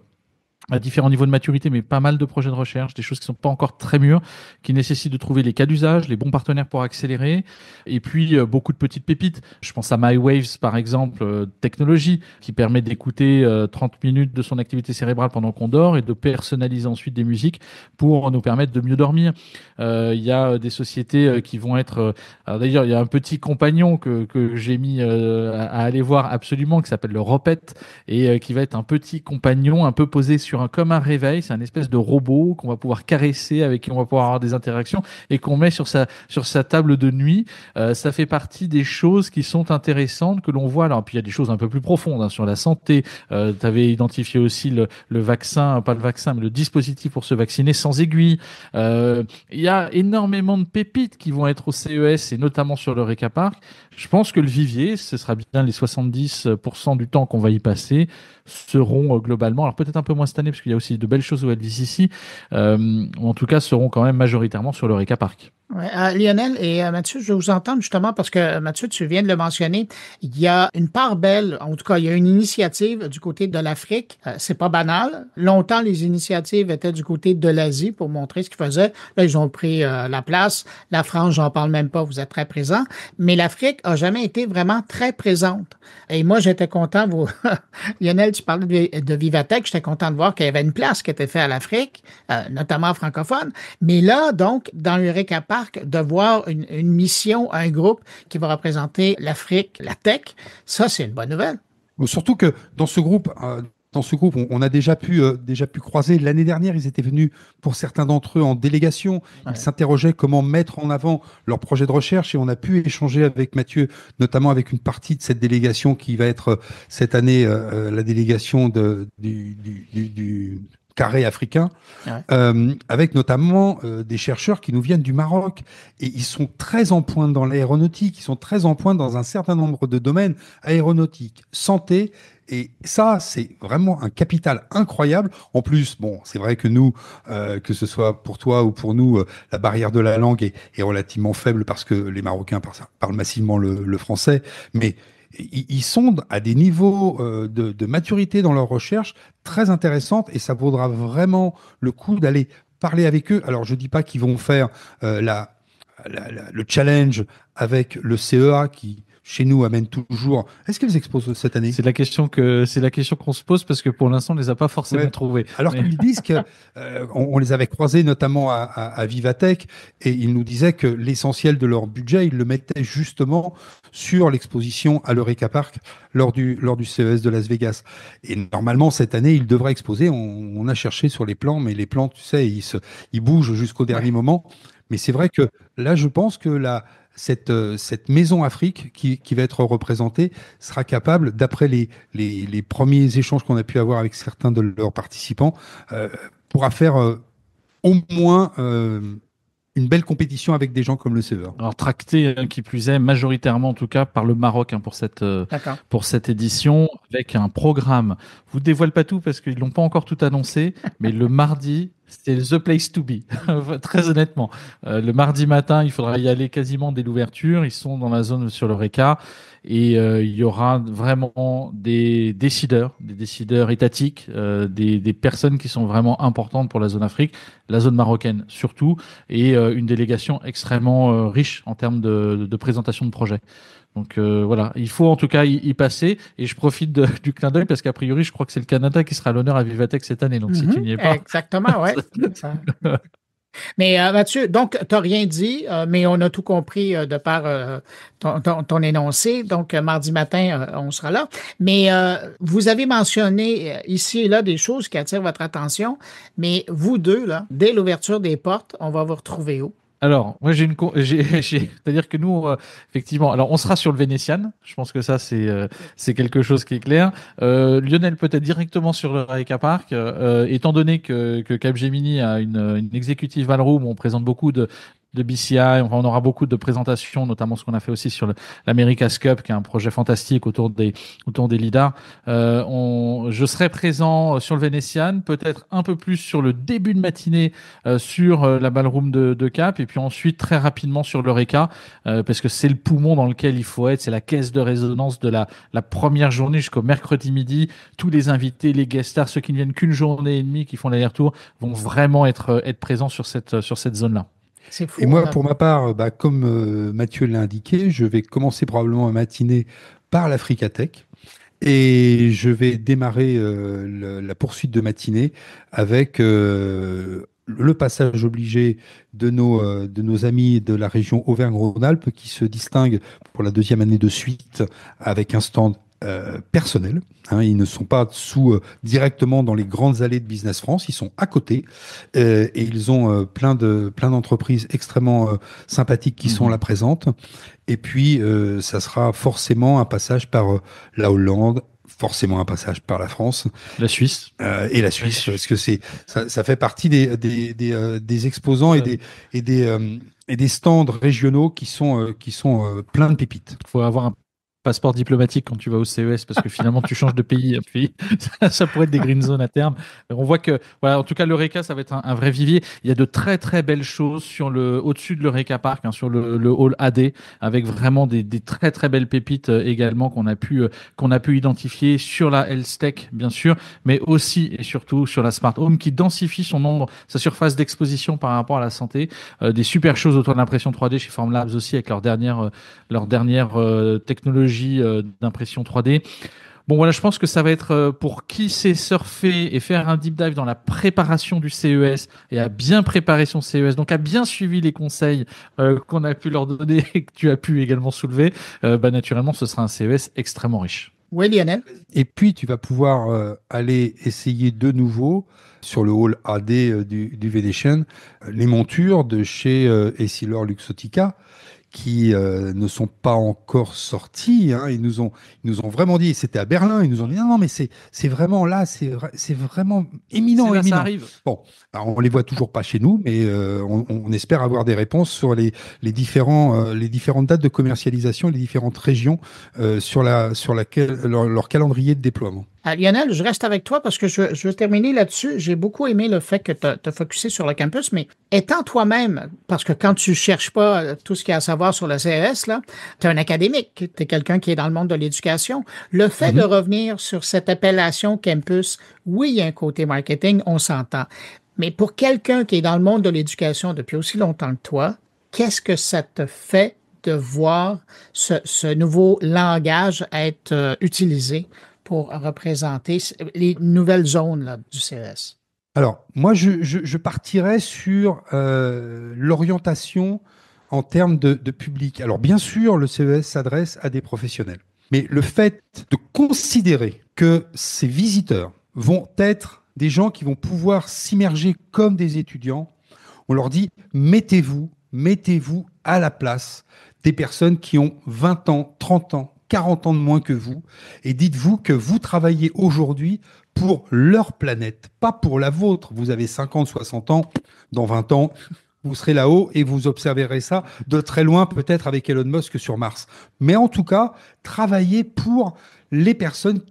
à différents niveaux de maturité, mais pas mal de projets de recherche, des choses qui sont pas encore très mûres, qui nécessitent de trouver les cas d'usage, les bons partenaires pour accélérer, et puis beaucoup de petites pépites. Je pense à MyWaves, par exemple, technologie, qui permet d'écouter 30 minutes de son activité cérébrale pendant qu'on dort et de personnaliser ensuite des musiques pour nous permettre de mieux dormir. Il y a des sociétés qui vont être... alors d'ailleurs, il y a un petit compagnon que j'ai mis à aller voir absolument, qui s'appelle le Ropet, et qui va être un petit compagnon un peu posé comme un réveil. C'est un espèce de robot qu'on va pouvoir caresser, avec qui on va pouvoir avoir des interactions et qu'on met sur sa table de nuit. Ça fait partie des choses qui sont intéressantes que l'on voit. Alors, puis il y a des choses un peu plus profondes sur la santé. Tu avais identifié aussi le vaccin, pas le vaccin, mais le dispositif pour se vacciner sans aiguille. Il y a énormément de pépites qui vont être au CES et notamment sur l'Eureka Park. Je pense que le vivier, ce sera bien les 70% du temps qu'on va y passer, seront globalement, alors peut-être un peu moins cette année, parce qu'il y a aussi de belles choses au LVCC, en tout cas seront quand même majoritairement sur l'Eureka Park. Ouais, Lionel et Mathieu, je vais vous entendre justement parce que, Mathieu, tu viens de le mentionner, il y a une part belle, en tout cas, il y a une initiative du côté de l'Afrique. C'est pas banal. Longtemps, les initiatives étaient du côté de l'Asie pour montrer ce qu'ils faisaient. Là, ils ont pris la place. La France, j'en parle même pas, vous êtes très présents. Mais l'Afrique a jamais été vraiment très présente. Et moi, j'étais content, Lionel, tu parlais de Vivatech, j'étais content de voir qu'il y avait une place qui était faite à l'Afrique, notamment francophone. Mais là, donc, dans l'Eureka Park, de voir une mission, un groupe qui va représenter l'Afrique, la tech, ça, c'est une bonne nouvelle. Surtout que dans ce groupe, on a déjà pu croiser. L'année dernière, ils étaient venus, pour certains d'entre eux, en délégation. Ils s'interrogeaient comment mettre en avant leur projet de recherche et on a pu échanger avec Mathieu, notamment avec une partie de cette délégation qui va être cette année la délégation du carré africain, avec notamment des chercheurs qui nous viennent du Maroc. Et ils sont très en pointe dans l'aéronautique, ils sont très en pointe dans un certain nombre de domaines, aéronautique, santé. Et ça, c'est vraiment un capital incroyable. En plus, bon, c'est vrai que nous, que ce soit pour toi ou pour nous, la barrière de la langue est relativement faible parce que les Marocains parlent massivement le français. Mais ils sont à des niveaux de maturité dans leur recherche très intéressantes et ça vaudra vraiment le coup d'aller parler avec eux. Alors, je dis pas qu'ils vont faire le challenge avec le CEA qui, chez nous, amène toujours. Est-ce qu'ils exposent cette année ? C'est la question qu'on se pose parce que pour l'instant, on les a pas forcément trouvés. Alors qu'ils disent que on les avait croisés notamment à Vivatech et ils nous disaient que l'essentiel de leur budget, ils le mettaient justement sur l'exposition à l'Eureka Park lors du CES de Las Vegas. Et normalement, cette année, ils devraient exposer. On a cherché sur les plans, mais les plans, tu sais, ils bougent jusqu'au dernier moment. Mais c'est vrai que là, je pense que cette maison Afrique qui va être représentée sera capable, d'après les premiers échanges qu'on a pu avoir avec certains de leurs participants, pourra faire au moins une belle compétition avec des gens comme le CEA. Alors tracté, qui plus est, majoritairement en tout cas par le Maroc pour cette édition, avec un programme. Je vous dévoile pas tout parce qu'ils l'ont pas encore tout annoncé, mais le mardi, c'est the place to be, très honnêtement. Le mardi matin, il faudra y aller quasiment dès l'ouverture. Ils sont dans la zone sur l'Eureka et il y aura vraiment des décideurs étatiques, des personnes qui sont vraiment importantes pour la zone Afrique, la zone marocaine surtout, et une délégation extrêmement riche en termes de présentation de projets. Donc voilà, il faut en tout cas y passer. Et je profite du clin d'œil parce qu'a priori, je crois que c'est le Canada qui sera à l'honneur à Vivatech cette année. Donc si tu n'y es pas. Exactement, ouais. Mais Mathieu, donc tu n'as rien dit, mais on a tout compris de par ton énoncé. Donc mardi matin, on sera là. Mais vous avez mentionné ici et là des choses qui attirent votre attention. Mais vous deux, là, dès l'ouverture des portes, on va vous retrouver où? Alors, moi, c'est-à-dire que nous, effectivement, alors on sera sur le Vénétiane. Je pense que ça, c'est quelque chose qui est clair. Lionel peut-être directement sur le Reka Park, étant donné que Capgemini a une executive ballroom où on présente beaucoup de BCI. Enfin, on aura beaucoup de présentations, notamment ce qu'on a fait aussi sur l'America's Cup, qui est un projet fantastique autour des lidars. Je serai présent sur le Vénétiane, peut-être un peu plus sur le début de matinée sur la ballroom de Cap, et puis ensuite très rapidement sur l'Eureka, parce que c'est le poumon dans lequel il faut être, c'est la caisse de résonance de la première journée jusqu'au mercredi midi. Tous les invités, les guest stars, ceux qui ne viennent qu'une journée et demie, qui font l'aller-retour, vont vraiment être présents sur cette zone-là. C'est fou, et moi, pour ma part, comme Mathieu l'a indiqué, je vais commencer probablement ma matinée par l'Africa Tech. Et je vais démarrer la poursuite de matinée avec le passage obligé de nos amis de la région Auvergne-Rhône-Alpes qui se distinguent pour la deuxième année de suite avec un stand personnel. Ils ne sont pas directement dans les grandes allées de Business France, ils sont à côté et ils ont plein d'entreprises extrêmement sympathiques qui sont là présentes. Et puis, ça sera forcément un passage par la Hollande, forcément un passage par la France. La Suisse. Et la Suisse, parce que ça fait partie des exposants et des stands régionaux qui sont pleins de pépites. Il faut avoir un passeport diplomatique quand tu vas au CES, parce que finalement tu changes de pays, puis ça pourrait être des green zones à terme. On voit que, voilà, en tout cas l'Eureka, ça va être un vrai vivier. Il y a de très très belles choses au-dessus de l'Eureka Park, sur le hall AD, avec vraiment des très très belles pépites également qu'on a pu identifier sur la Health Tech bien sûr, mais aussi et surtout sur la Smart Home qui densifie sa surface d'exposition par rapport à la santé. Des super choses autour de l'impression 3D chez Formlabs aussi, avec leur dernière technologie d'impression 3D. Bon, voilà, je pense que ça va être pour qui sait surfer et faire un deep dive dans la préparation du CES et a bien préparé son CES, donc a bien suivi les conseils qu'on a pu leur donner et que tu as pu également soulever. Naturellement, ce sera un CES extrêmement riche. Oui, Lionel. Et puis, tu vas pouvoir aller essayer de nouveau sur le hall AD du Venetian les montures de chez Essilor Luxottica, qui ne sont pas encore sortis. Ils nous ont vraiment dit, c'était à Berlin, ils nous ont dit non mais c'est vraiment là, c'est vraiment éminent. Ça arrive. Bon, alors, on les voit toujours pas chez nous, mais on espère avoir des réponses sur les différentes dates de commercialisation, les différentes régions sur laquelle leur calendrier de déploiement. Lionel, je reste avec toi parce que je veux terminer là-dessus. J'ai beaucoup aimé le fait que tu as focusé sur le campus, mais étant toi-même, parce que quand tu cherches pas tout ce qu'il y a à savoir sur le CES, tu es un académique, tu es quelqu'un qui est dans le monde de l'éducation. Le fait de revenir sur cette appellation campus, oui, il y a un côté marketing, on s'entend. Mais pour quelqu'un qui est dans le monde de l'éducation depuis aussi longtemps que toi, qu'est-ce que ça te fait de voir ce nouveau langage être utilisé pour représenter les nouvelles zones du CES? Alors, moi, je partirais sur l'orientation en termes de public. Alors, bien sûr, le CES s'adresse à des professionnels. Mais le fait de considérer que ces visiteurs vont être des gens qui vont pouvoir s'immerger comme des étudiants, on leur dit mettez-vous à la place des personnes qui ont 20 ans, 30 ans, 40 ans de moins que vous, et dites-vous que vous travaillez aujourd'hui pour leur planète, pas pour la vôtre. Vous avez 50, 60 ans, dans 20 ans, vous serez là-haut et vous observerez ça de très loin, peut-être avec Elon Musk sur Mars. Mais en tout cas, travaillez pour les personnes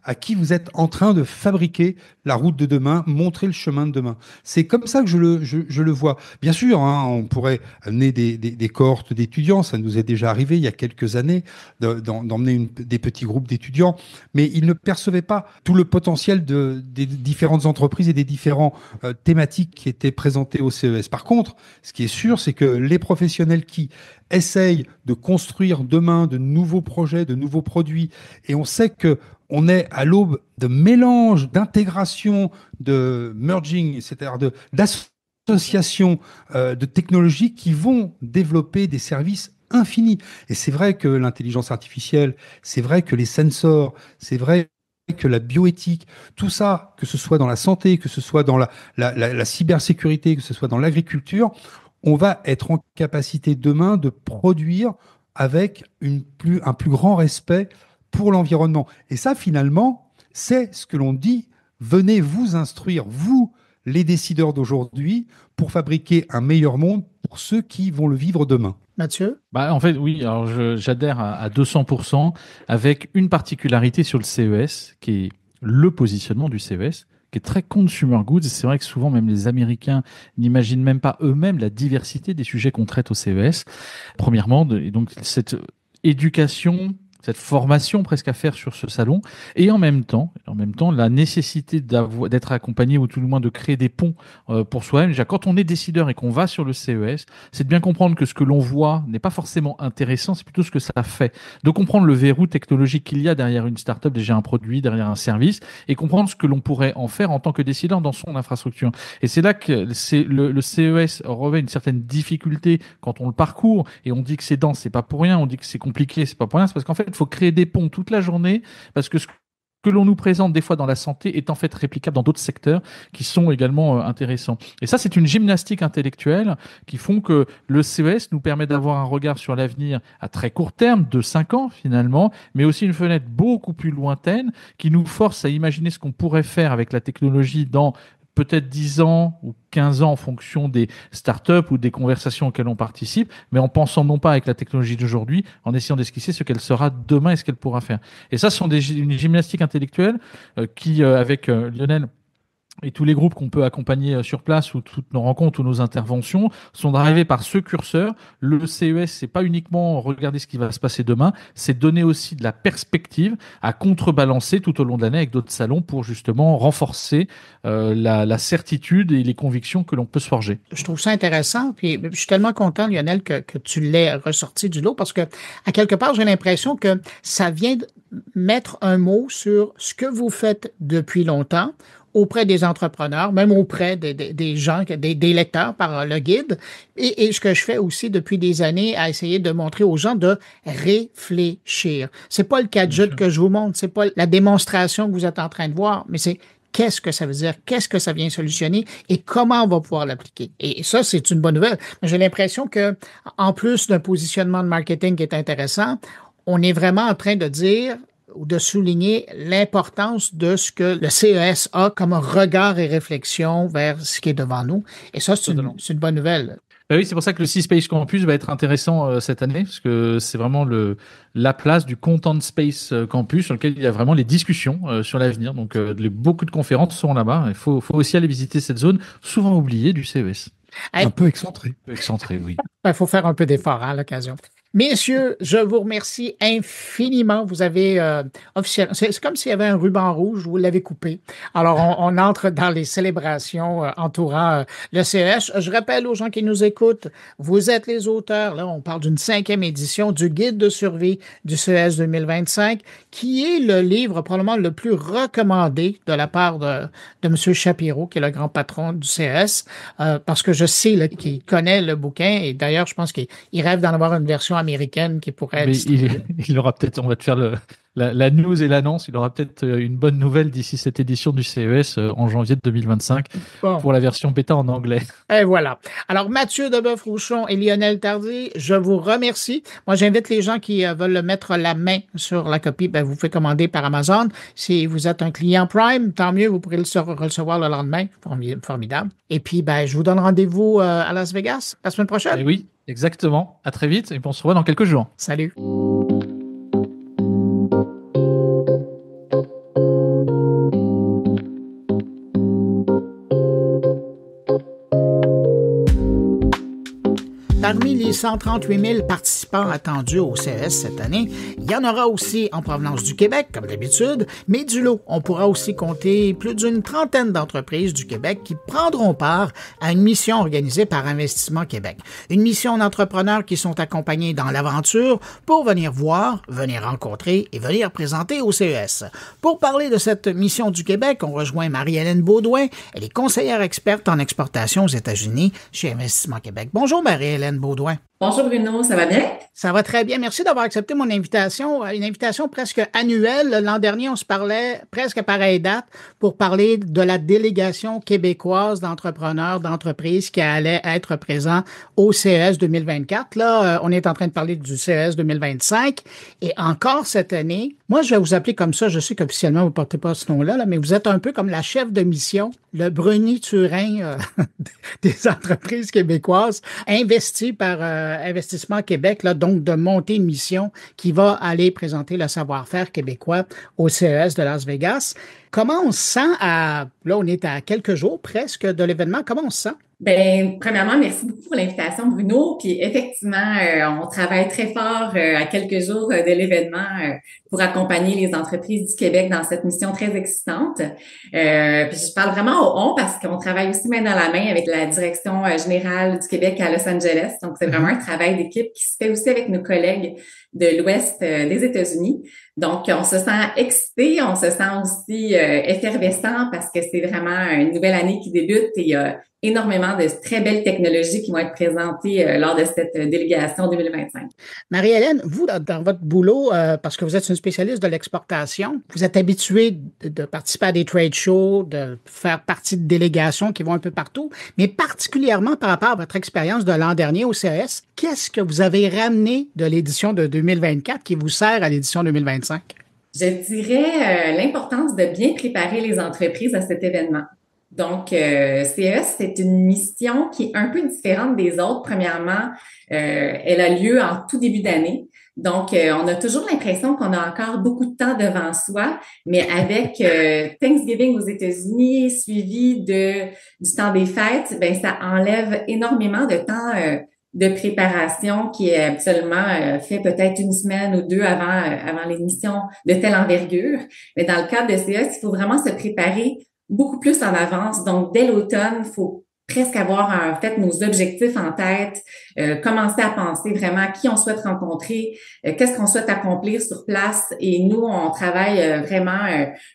à qui vous êtes en train de fabriquer la route de demain, montrer le chemin de demain. C'est comme ça que je le vois. Bien sûr, on pourrait amener des cohortes d'étudiants, ça nous est déjà arrivé il y a quelques années d'emmener des petits groupes d'étudiants, mais ils ne percevaient pas tout le potentiel des différentes entreprises et des différentes thématiques qui étaient présentées au CES. Par contre, ce qui est sûr, c'est que les professionnels qui essayent de construire demain de nouveaux projets, de nouveaux produits, et on sait que on est à l'aube de mélange, d'intégration, de merging, c'est-à-dire d'association de technologies qui vont développer des services infinis. Et c'est vrai que l'intelligence artificielle, c'est vrai que les sensors, c'est vrai que la bioéthique, tout ça, que ce soit dans la santé, que ce soit dans la cybersécurité, que ce soit dans l'agriculture, on va être en capacité demain de produire avec un plus grand respect pour l'environnement. Et ça, finalement, c'est ce que l'on dit, venez vous instruire, vous, les décideurs d'aujourd'hui, pour fabriquer un meilleur monde pour ceux qui vont le vivre demain. Mathieu ? En fait, oui, alors j'adhère à 200%, avec une particularité sur le CES, qui est le positionnement du CES, qui est très consumer goods. C'est vrai que souvent, même les Américains n'imaginent même pas eux-mêmes la diversité des sujets qu'on traite au CES. Premièrement, et donc cette éducation, cette formation presque à faire sur ce salon, et en même temps la nécessité d'être accompagné, ou tout le moins de créer des ponts pour soi-même. Déjà, quand on est décideur et qu'on va sur le CES, c'est de bien comprendre que ce que l'on voit n'est pas forcément intéressant, c'est plutôt ce que ça fait. De comprendre le verrou technologique qu'il y a derrière une start-up, déjà un produit, derrière un service, et comprendre ce que l'on pourrait en faire en tant que décideur dans son infrastructure. Et c'est là que le CES revêt une certaine difficulté quand on le parcourt, et on dit que c'est dense, c'est pas pour rien, on dit que c'est compliqué, c'est pas pour rien, c'est parce qu'en fait, il faut créer des ponts toute la journée, parce que ce que l'on nous présente des fois dans la santé est en fait réplicable dans d'autres secteurs qui sont également intéressants. Et ça, c'est une gymnastique intellectuelle qui font que le CES nous permet d'avoir un regard sur l'avenir à très court terme, de 5 ans finalement, mais aussi une fenêtre beaucoup plus lointaine qui nous force à imaginer ce qu'on pourrait faire avec la technologie dans peut-être 10 ans ou 15 ans en fonction des startups ou des conversations auxquelles on participe, mais en pensant non pas avec la technologie d'aujourd'hui, en essayant d'esquisser ce qu'elle sera demain et ce qu'elle pourra faire. Et ça, ce sont une gymnastique intellectuelle qui, avec Lionel et tous les groupes qu'on peut accompagner sur place, ou toutes nos rencontres ou nos interventions, sont drivés par ce curseur. Le CES, c'est pas uniquement regarder ce qui va se passer demain, c'est donner aussi de la perspective à contrebalancer tout au long de l'année avec d'autres salons pour justement renforcer la certitude et les convictions que l'on peut se forger. Je trouve ça intéressant, puis je suis tellement content, Lionel, que tu l'aies ressorti du lot, parce que à quelque part, j'ai l'impression que ça vient de mettre un mot sur ce que vous faites depuis longtemps, auprès des entrepreneurs, même auprès des gens, des lecteurs par le guide. Et ce que je fais aussi depuis des années, à essayer de montrer aux gens de réfléchir. C'est pas le gadget que je vous montre, c'est pas la démonstration que vous êtes en train de voir, mais c'est qu'est-ce que ça veut dire, qu'est-ce que ça vient solutionner et comment on va pouvoir l'appliquer. Et ça, c'est une bonne nouvelle. J'ai l'impression que, en plus d'un positionnement de marketing qui est intéressant, on est vraiment en train de dire ou de souligner l'importance de ce que le CES a comme regard et réflexion vers ce qui est devant nous. Et ça, c'est une bonne nouvelle. Oui, c'est pour ça que le C-Space Campus va être intéressant cette année, parce que c'est vraiment la place du Content Space Campus sur lequel il y a vraiment les discussions sur l'avenir. Donc, beaucoup de conférences sont là-bas. Il faut aussi aller visiter cette zone, souvent oubliée du CES. Un peu excentré. Excentré, oui. Il faut faire un peu d'effort à l'occasion. Messieurs, je vous remercie infiniment. Vous avez officiellement, c'est comme s'il y avait un ruban rouge, vous l'avez coupé. Alors, on entre dans les célébrations entourant le CES. Je rappelle aux gens qui nous écoutent, vous êtes les auteurs, là, on parle d'une 5e édition du guide de survie du CES 2025, qui est le livre probablement le plus recommandé de la part de M. Shapiro, qui est le grand patron du CES, parce que je sais qu'il connaît le bouquin, et d'ailleurs, je pense qu'il rêve d'en avoir une version américaine qui pourrait être... il aura peut-être, on va te faire la news et l'annonce, il aura peut-être une bonne nouvelle d'ici cette édition du CES en janvier 2025 pour la version bêta en anglais. Et voilà. Alors, Mathieu Deboeuf-Rouchon et Lionel Tardy, je vous remercie. Moi, j'invite les gens qui veulent mettre la main sur la copie, vous pouvez commander par Amazon. Si vous êtes un client Prime, tant mieux, vous pourrez le recevoir le lendemain. Formidable. Et puis, je vous donne rendez-vous à Las Vegas la semaine prochaine. Et oui, exactement. À très vite et on se revoit dans quelques jours. Salut. Parmi les 138 000 participants attendus au CES cette année, il y en aura aussi en provenance du Québec, comme d'habitude, mais du lot, on pourra aussi compter plus d'une trentaine d'entreprises du Québec qui prendront part à une mission organisée par Investissement Québec. Une mission d'entrepreneurs qui sont accompagnés dans l'aventure pour venir voir, venir rencontrer et venir présenter au CES. Pour parler de cette mission du Québec, on rejoint Marie-Hélène Baudouin. Elle est conseillère experte en exportation aux États-Unis chez Investissement Québec. Bonjour Marie-Hélène Baudouin. Bonjour Bruno, ça va bien? Ça va très bien. Merci d'avoir accepté mon invitation. Une invitation presque annuelle. L'an dernier, on se parlait presque à pareille date pour parler de la délégation québécoise d'entrepreneurs, d'entreprises qui allait être présent au CES 2024. Là, on est en train de parler du CES 2025. Et encore cette année, moi, je vais vous appeler comme ça. Je sais qu'officiellement, vous ne portez pas ce nom-là, là, mais vous êtes un peu comme la chef de mission, le Bruni Turin des entreprises québécoises, investi par Investissement Québec, là, donc de monter une mission qui va aller présenter le savoir-faire québécois au CES de Las Vegas. Comment on se sent là, on est à quelques jours presque de l'événement. Comment on se sent? Ben, premièrement, merci beaucoup pour l'invitation, Bruno. Puis effectivement, on travaille très fort à quelques jours de l'événement pour accompagner les entreprises du Québec dans cette mission très excitante. Puis je parle vraiment au on parce qu'on travaille aussi main dans la main avec la direction générale du Québec à Los Angeles. Donc, c'est vraiment un travail d'équipe qui se fait aussi avec nos collègues de l'Ouest des États-Unis. Donc, on se sent excité, on se sent aussi effervescent parce que c'est vraiment une nouvelle année qui débute et il y a énormément de très belles technologies qui vont être présentées lors de cette délégation 2025. Marie-Hélène, vous, dans votre boulot, parce que vous êtes une spécialiste de l'exportation, vous êtes habituée de participer à des trade shows, de faire partie de délégations qui vont un peu partout, mais particulièrement par rapport à votre expérience de l'an dernier au CES, qu'est-ce que vous avez ramené de l'édition de 2024 qui vous sert à l'édition 2025? Je dirais l'importance de bien préparer les entreprises à cet événement. Donc, CES, c'est une mission qui est un peu différente des autres. Premièrement, elle a lieu en tout début d'année. Donc, on a toujours l'impression qu'on a encore beaucoup de temps devant soi, mais avec Thanksgiving aux États-Unis, suivi du temps des fêtes, ben ça enlève énormément de temps de préparation qui est absolument fait peut-être une semaine ou deux avant l'émission de telle envergure. Mais dans le cadre de CES, il faut vraiment se préparer beaucoup plus en avance. Donc, dès l'automne, il faut presque avoir en fait nos objectifs en tête, commencer à penser vraiment qui on souhaite rencontrer, qu'est-ce qu'on souhaite accomplir sur place. Et nous, on travaille vraiment,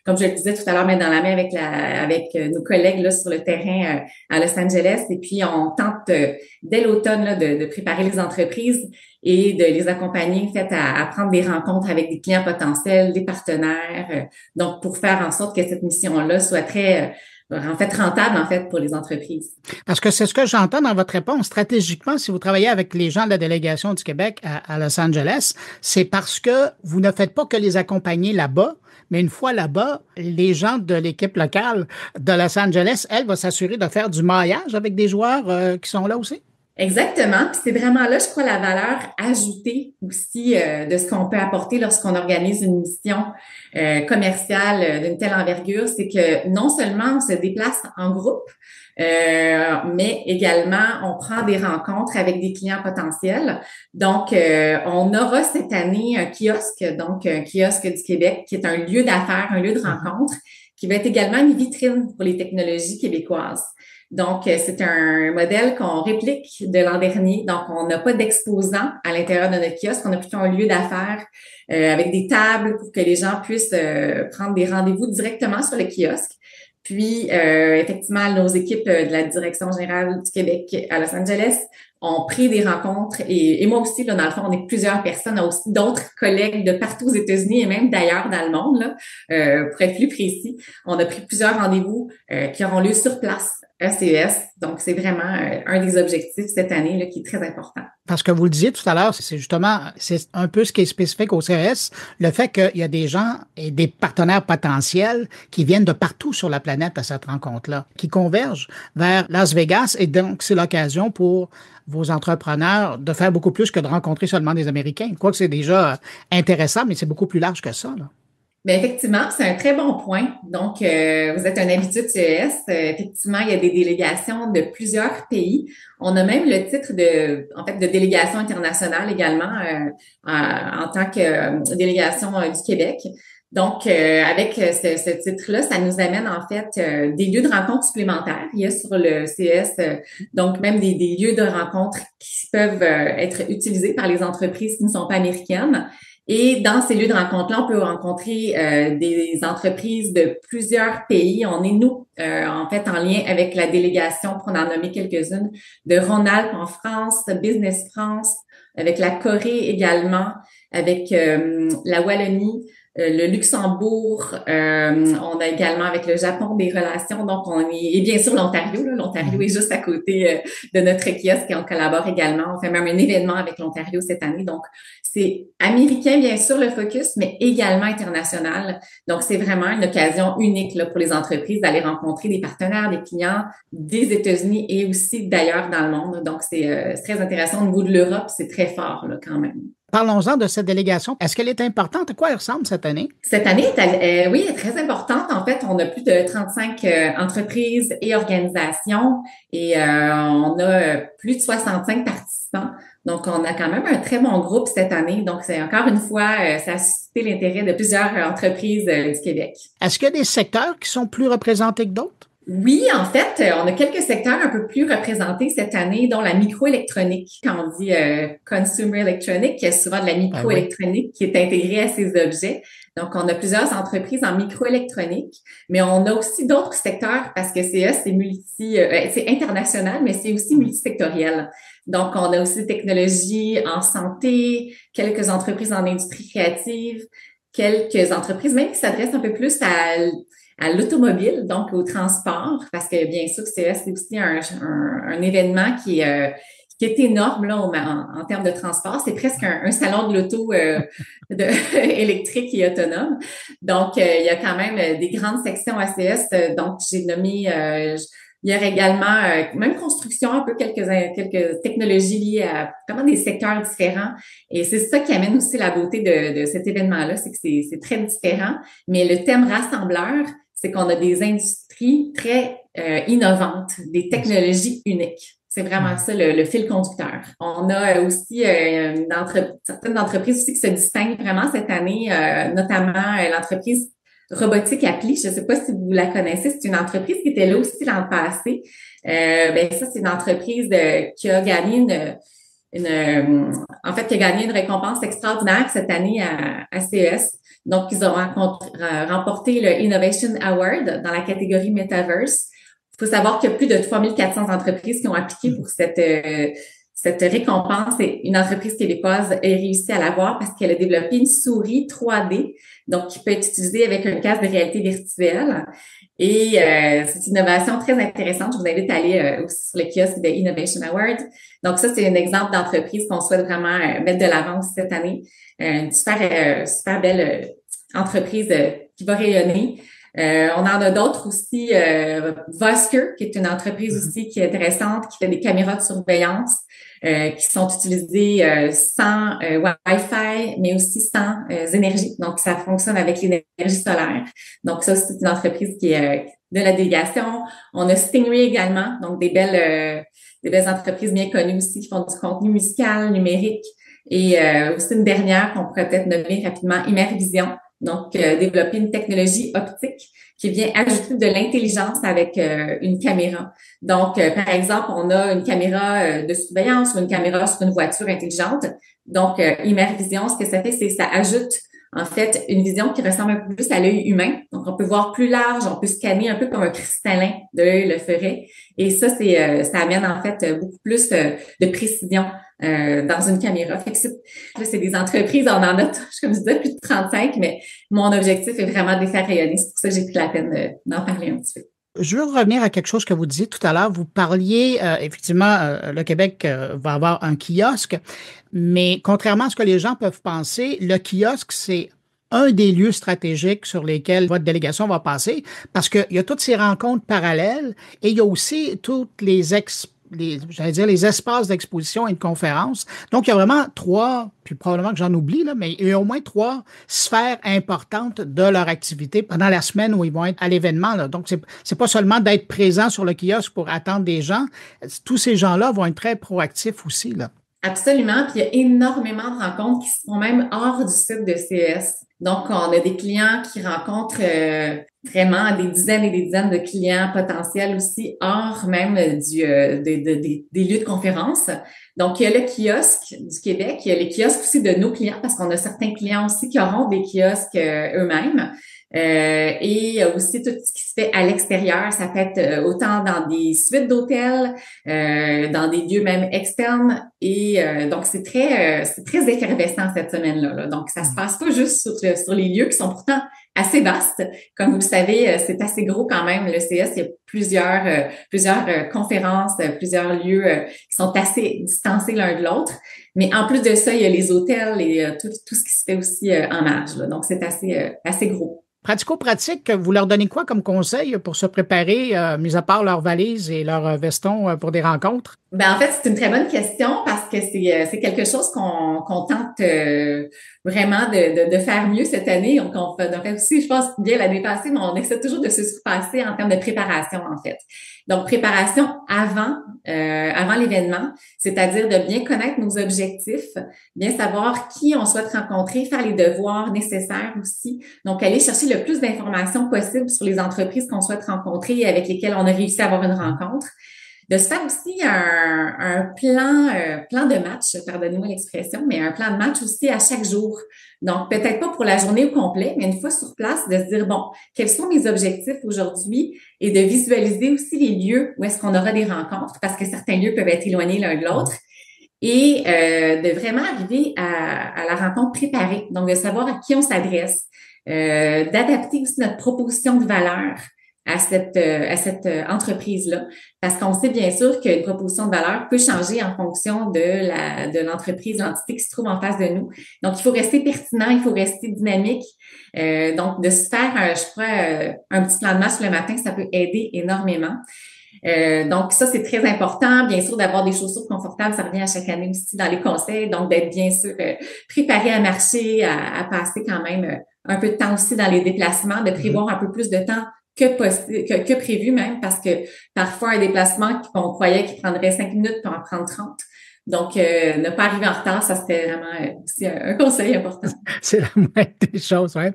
comme je le disais tout à l'heure, main dans la main avec nos collègues là sur le terrain à Los Angeles. Et puis, on tente dès l'automne là, de préparer les entreprises et de les accompagner en fait à prendre des rencontres avec des clients potentiels, des partenaires. Donc, pour faire en sorte que cette mission-là soit très rentable, en fait, pour les entreprises. Parce que c'est ce que j'entends dans votre réponse. Stratégiquement, si vous travaillez avec les gens de la délégation du Québec à Los Angeles, c'est parce que vous ne faites pas que les accompagner là-bas, mais une fois là-bas, les gens de l'équipe locale de Los Angeles, elle, va s'assurer de faire du maillage avec des joueurs qui sont là aussi? Exactement. Puis c'est vraiment là, je crois, la valeur ajoutée aussi de ce qu'on peut apporter lorsqu'on organise une mission commerciale d'une telle envergure. C'est que non seulement on se déplace en groupe, mais également on prend des rencontres avec des clients potentiels. Donc, on aura cette année un kiosque du Québec, qui est un lieu d'affaires, un lieu de rencontre, qui va être également une vitrine pour les technologies québécoises. Donc, c'est un modèle qu'on réplique de l'an dernier. Donc, on n'a pas d'exposants à l'intérieur de notre kiosque. On a plutôt un lieu d'affaires avec des tables pour que les gens puissent prendre des rendez-vous directement sur le kiosque. Puis, effectivement, nos équipes de la Direction générale du Québec à Los Angeles ont pris des rencontres. Et moi aussi, là, dans le fond, on est plusieurs personnes. On a aussi d'autres collègues de partout aux États-Unis et même d'ailleurs dans le monde, là, pour être plus précis. On a pris plusieurs rendez-vous qui auront lieu sur place à CES. Donc, c'est vraiment un des objectifs cette année là, qui est très important. Parce que vous le disiez tout à l'heure, c'est un peu ce qui est spécifique au CES, le fait qu'il y a des gens et des partenaires potentiels qui viennent de partout sur la planète à cette rencontre-là, qui convergent vers Las Vegas. Et donc, c'est l'occasion pour vos entrepreneurs de faire beaucoup plus que de rencontrer seulement des Américains. Quoique c'est déjà intéressant, mais c'est beaucoup plus large que ça, là. Bien, effectivement, c'est un très bon point. Donc, vous êtes un habitué de CES. Effectivement, il y a des délégations de plusieurs pays. On a même le titre de délégation internationale également en tant que délégation du Québec. Donc, avec ce titre-là, ça nous amène en fait des lieux de rencontre supplémentaires. Il y a sur le CES, donc même des lieux de rencontre qui peuvent être utilisés par les entreprises qui ne sont pas américaines. Et dans ces lieux de rencontre-là, on peut rencontrer des entreprises de plusieurs pays. On est, nous, en fait, en lien avec la délégation, pour en nommer quelques-unes, de Rhône-Alpes en France, Business France, avec la Corée également, avec la Wallonie, le Luxembourg, on a également avec le Japon des relations, donc et bien sûr l'Ontario. L'Ontario est juste à côté de notre kiosque et on collabore également. On fait même un événement avec l'Ontario cette année, donc c'est américain bien sûr le focus, mais également international. Donc c'est vraiment une occasion unique là, pour les entreprises d'aller rencontrer des partenaires, des clients des États-Unis et aussi d'ailleurs dans le monde. Donc c'est très intéressant au niveau de l'Europe, c'est très fort là, quand même. Parlons-en de cette délégation. Est-ce qu'elle est importante? À quoi elle ressemble cette année? Cette année, oui, elle est très importante. En fait, on a plus de 35 entreprises et organisations et on a plus de 65 participants. Donc, on a quand même un très bon groupe cette année. Donc, c'est encore une fois, ça a suscité l'intérêt de plusieurs entreprises du Québec. Est-ce qu'il y a des secteurs qui sont plus représentés que d'autres? Oui, en fait, on a quelques secteurs un peu plus représentés cette année, dont la microélectronique. Quand on dit consumer electronic, il y a souvent de la microélectronique qui est intégrée à ces objets. Donc, on a plusieurs entreprises en microélectronique, mais on a aussi d'autres secteurs parce que c'est international, mais c'est aussi multisectoriel. Donc, on a aussi technologie en santé, quelques entreprises en industrie créative, quelques entreprises même qui s'adressent un peu plus à l'automobile, donc au transport, parce que bien sûr, CES, c'est aussi un événement qui est énorme là en termes de transport. C'est presque un salon de l'auto électrique et autonome. Donc, il y a quand même des grandes sections à CES. Donc, j'ai nommé... il y aurait également même construction, un peu quelques technologies liées à vraiment des secteurs différents. Et c'est ça qui amène aussi la beauté de cet événement-là, c'est que c'est très différent. Mais le thème rassembleur, c'est qu'on a des industries très innovantes, des technologies uniques. C'est vraiment ça le fil conducteur. On a aussi certaines entreprises aussi qui se distinguent vraiment cette année, notamment l'entreprise Robotique Appli. Je ne sais pas si vous la connaissez. C'est une entreprise qui était là aussi l'an passé. Ça, c'est une entreprise qui a gagné qui a gagné une récompense extraordinaire cette année à CES. Donc, ils ont remporté le Innovation Award dans la catégorie Metaverse. Il faut savoir qu'il y a plus de 3400 entreprises qui ont appliqué pour cette récompense. Et une entreprise québécoise a réussi à l'avoir parce qu'elle a développé une souris 3D, donc qui peut être utilisée avec un casque de réalité virtuelle. Et c'est une innovation très intéressante. Je vous invite à aller aussi sur le kiosque de Innovation Award. Donc ça, c'est un exemple d'entreprise qu'on souhaite vraiment mettre de l'avant cette année. Une super belle entreprise qui va rayonner. On en a d'autres aussi. Vosker, qui est une entreprise aussi qui est intéressante, qui fait des caméras de surveillance qui sont utilisées sans Wi-Fi, mais aussi sans énergie. Donc, ça fonctionne avec l'énergie solaire. Donc, ça, c'est une entreprise qui est de la délégation. On a Stingray également, donc des belles entreprises bien connues aussi qui font du contenu musical, numérique. Et aussi une dernière qu'on pourrait peut-être nommer rapidement, Immervision. Donc, développer une technologie optique qui vient ajouter de l'intelligence avec une caméra. Donc, par exemple, on a une caméra de surveillance ou une caméra sur une voiture intelligente. Donc, Immervision, ce que ça fait, c'est que ça ajoute en fait une vision qui ressemble un peu plus à l'œil humain. Donc, on peut voir plus large, on peut scanner un peu comme un cristallin de l'œil le ferait. Et ça, ça amène en fait beaucoup plus de précision dans une caméra. Fait que c'est des entreprises, on en a, comme je disais, plus de 35, mais mon objectif est vraiment de les faire rayonner. C'est pour ça que j'ai pris la peine d'en parler un petit peu. Je veux revenir à quelque chose que vous disiez tout à l'heure. Vous parliez, effectivement, le Québec va avoir un kiosque, mais contrairement à ce que les gens peuvent penser, le kiosque, c'est un des lieux stratégiques sur lesquels votre délégation va passer parce qu'il y a toutes ces rencontres parallèles et il y a aussi toutes les espaces d'exposition et de conférences. Donc, il y a vraiment trois, puis probablement que j'en oublie, là, mais il y a au moins trois sphères importantes de leur activité pendant la semaine où ils vont être à l'événement, là. Donc, c'est pas seulement d'être présent sur le kiosque pour attendre des gens. Tous ces gens-là vont être très proactifs aussi, là. Absolument. Puis il y a énormément de rencontres qui se font même hors du site de CES. Donc, on a des clients qui rencontrent vraiment des dizaines et des dizaines de clients potentiels aussi hors même des lieux de conférence. Donc, il y a le kiosque du Québec, il y a les kiosques aussi de nos clients parce qu'on a certains clients aussi qui auront des kiosques eux-mêmes. Et il y a aussi tout ce qui se fait à l'extérieur. Ça peut être autant dans des suites d'hôtels, dans des lieux même externes. Et donc, c'est très effervescent cette semaine-là. Là. Donc, ça se passe pas juste sur les lieux qui sont pourtant assez vastes. Comme vous le savez, c'est assez gros quand même. Le CES, il y a plusieurs conférences, plusieurs lieux qui sont assez distancés l'un de l'autre. Mais en plus de ça, il y a les hôtels et tout ce qui se fait aussi en marge. Là. Donc, c'est assez gros. Pratico-pratique, vous leur donnez quoi comme conseil pour se préparer, mis à part leurs valises et leurs vestons pour des rencontres? Ben en fait, c'est une très bonne question parce que c'est quelque chose qu'on tente vraiment de faire mieux cette année. Donc, on fait aussi, je pense, bien l'année passée, mais on essaie toujours de se surpasser en termes de préparation, en fait. Donc, préparation avant l'événement, c'est-à-dire de bien connaître nos objectifs, bien savoir qui on souhaite rencontrer, faire les devoirs nécessaires aussi. Donc, aller chercher le plus d'informations possible sur les entreprises qu'on souhaite rencontrer et avec lesquelles on a réussi à avoir une rencontre. De se faire aussi un plan de match, pardonnez-moi l'expression, mais un plan de match aussi à chaque jour. Donc, peut-être pas pour la journée au complet, mais une fois sur place, de se dire, bon, quels sont mes objectifs aujourd'hui et de visualiser aussi les lieux où est-ce qu'on aura des rencontres, parce que certains lieux peuvent être éloignés l'un de l'autre, et de vraiment arriver à la rencontre préparée. Donc, de savoir à qui on s'adresse, d'adapter aussi notre proposition de valeur à cette entreprise-là. Parce qu'on sait bien sûr qu'une proposition de valeur peut changer en fonction de l'entreprise, l'entité qui se trouve en face de nous. Donc, il faut rester pertinent, il faut rester dynamique. Donc, de se faire, je crois, un petit plan de match le matin, ça peut aider énormément. Donc, ça, c'est très important. Bien sûr, d'avoir des chaussures confortables, ça revient à chaque année aussi dans les conseils. Donc, d'être bien sûr préparé à marcher, à passer quand même un peu de temps aussi dans les déplacements, de prévoir un peu plus de temps que prévu même, parce que parfois, un déplacement qu'on croyait qu'il prendrait 5 minutes peut en prendre 30. Donc, ne pas arriver en retard, ça serait vraiment aussi un conseil important. C'est la moindre des choses, oui.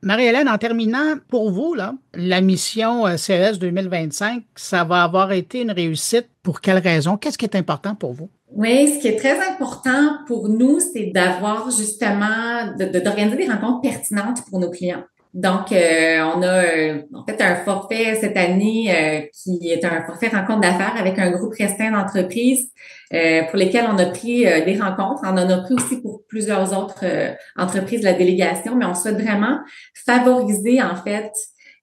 Marie-Hélène, en terminant, pour vous, là, la mission CES 2025, ça va avoir été une réussite. Pour quelle raison? Qu'est-ce qui est important pour vous? Oui, ce qui est très important pour nous, c'est d'avoir justement, d'organiser des rencontres pertinentes pour nos clients. Donc, on a en fait un forfait cette année qui est un forfait rencontre d'affaires avec un groupe restreint d'entreprises pour lesquelles on a pris des rencontres. On en a pris aussi pour plusieurs autres entreprises de la délégation, mais on souhaite vraiment favoriser en fait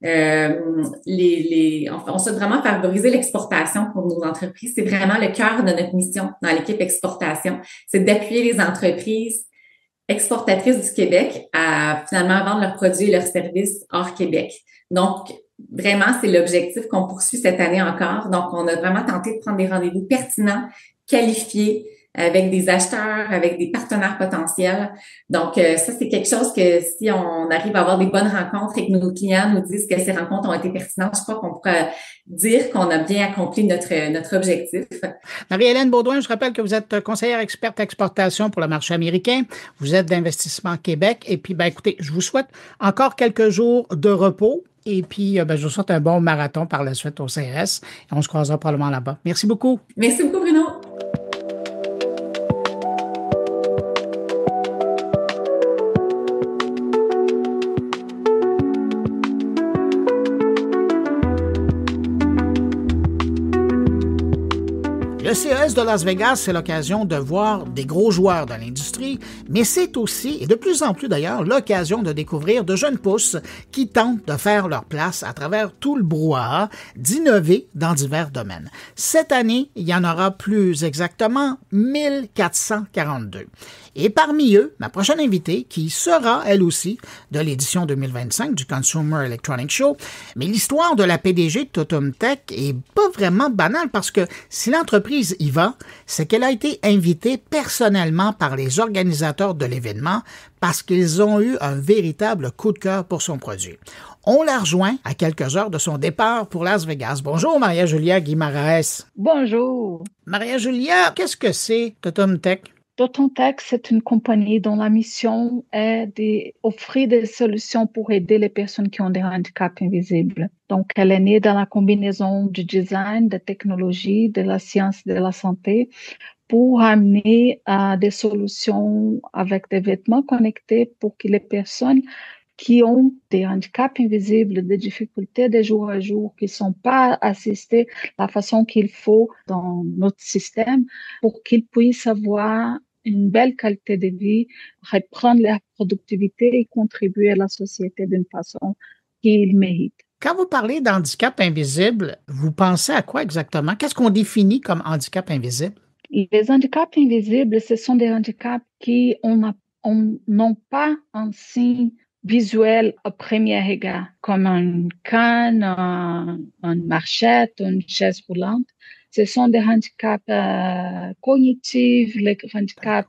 on souhaite vraiment favoriser l'exportation pour nos entreprises. C'est vraiment le cœur de notre mission dans l'équipe exportation, c'est d'appuyer les entreprises exportatrices du Québec à finalement vendre leurs produits et leurs services hors Québec. Donc, vraiment, c'est l'objectif qu'on poursuit cette année encore. Donc, on a vraiment tenté de prendre des rendez-vous pertinents, qualifiés, avec des acheteurs, avec des partenaires potentiels. Donc, ça, c'est quelque chose que si on arrive à avoir des bonnes rencontres et que nos clients nous disent que ces rencontres ont été pertinentes, je crois qu'on pourra dire qu'on a bien accompli notre objectif. Marie-Hélène Beaudoin, je rappelle que vous êtes conseillère experte exportation pour le marché américain. Vous êtes d'Investissement Québec. Et puis, écoutez, je vous souhaite encore quelques jours de repos. Et puis, je vous souhaite un bon marathon par la suite au CES. Et on se croisera probablement là-bas. Merci beaucoup. Merci beaucoup, Bruno. Le CES de Las Vegas, c'est l'occasion de voir des gros joueurs de l'industrie, mais c'est aussi, et de plus en plus d'ailleurs, l'occasion de découvrir de jeunes pousses qui tentent de faire leur place à travers tout le brouhaha, d'innover dans divers domaines. Cette année, il y en aura plus exactement 1442. Et parmi eux, ma prochaine invitée, qui sera, elle aussi, de l'édition 2025 du Consumer Electronics Show. Mais l'histoire de la PDG de Totum Tech est pas vraiment banale parce que si l'entreprise y va, c'est qu'elle a été invitée personnellement par les organisateurs de l'événement parce qu'ils ont eu un véritable coup de cœur pour son produit. On la rejoint à quelques heures de son départ pour Las Vegas. Bonjour, Maria-Julia Guimaraes. Bonjour. Maria-Julia, qu'est-ce que c'est TotumTech? TotumTech, c'est une compagnie dont la mission est d'offrir des solutions pour aider les personnes qui ont des handicaps invisibles. Donc, elle est née dans la combinaison du design, de la technologie, de la science, de la santé, pour amener des solutions avec des vêtements connectés pour que les personnes qui ont des handicaps invisibles, des difficultés de jour à jour, qui ne sont pas assistées de la façon qu'il faut dans notre système, pour qu'ils puissent avoir une belle qualité de vie, reprendre leur productivité et contribuer à la société d'une façon qu'ils méritent. Quand vous parlez d'handicap invisible, vous pensez à quoi exactement? Qu'est-ce qu'on définit comme handicap invisible? Les handicaps invisibles, ce sont des handicaps qui n'ont pas un signe visuel au premier regard, comme une canne, une marchette, une chaise roulante. Ce sont des handicaps cognitifs, les handicaps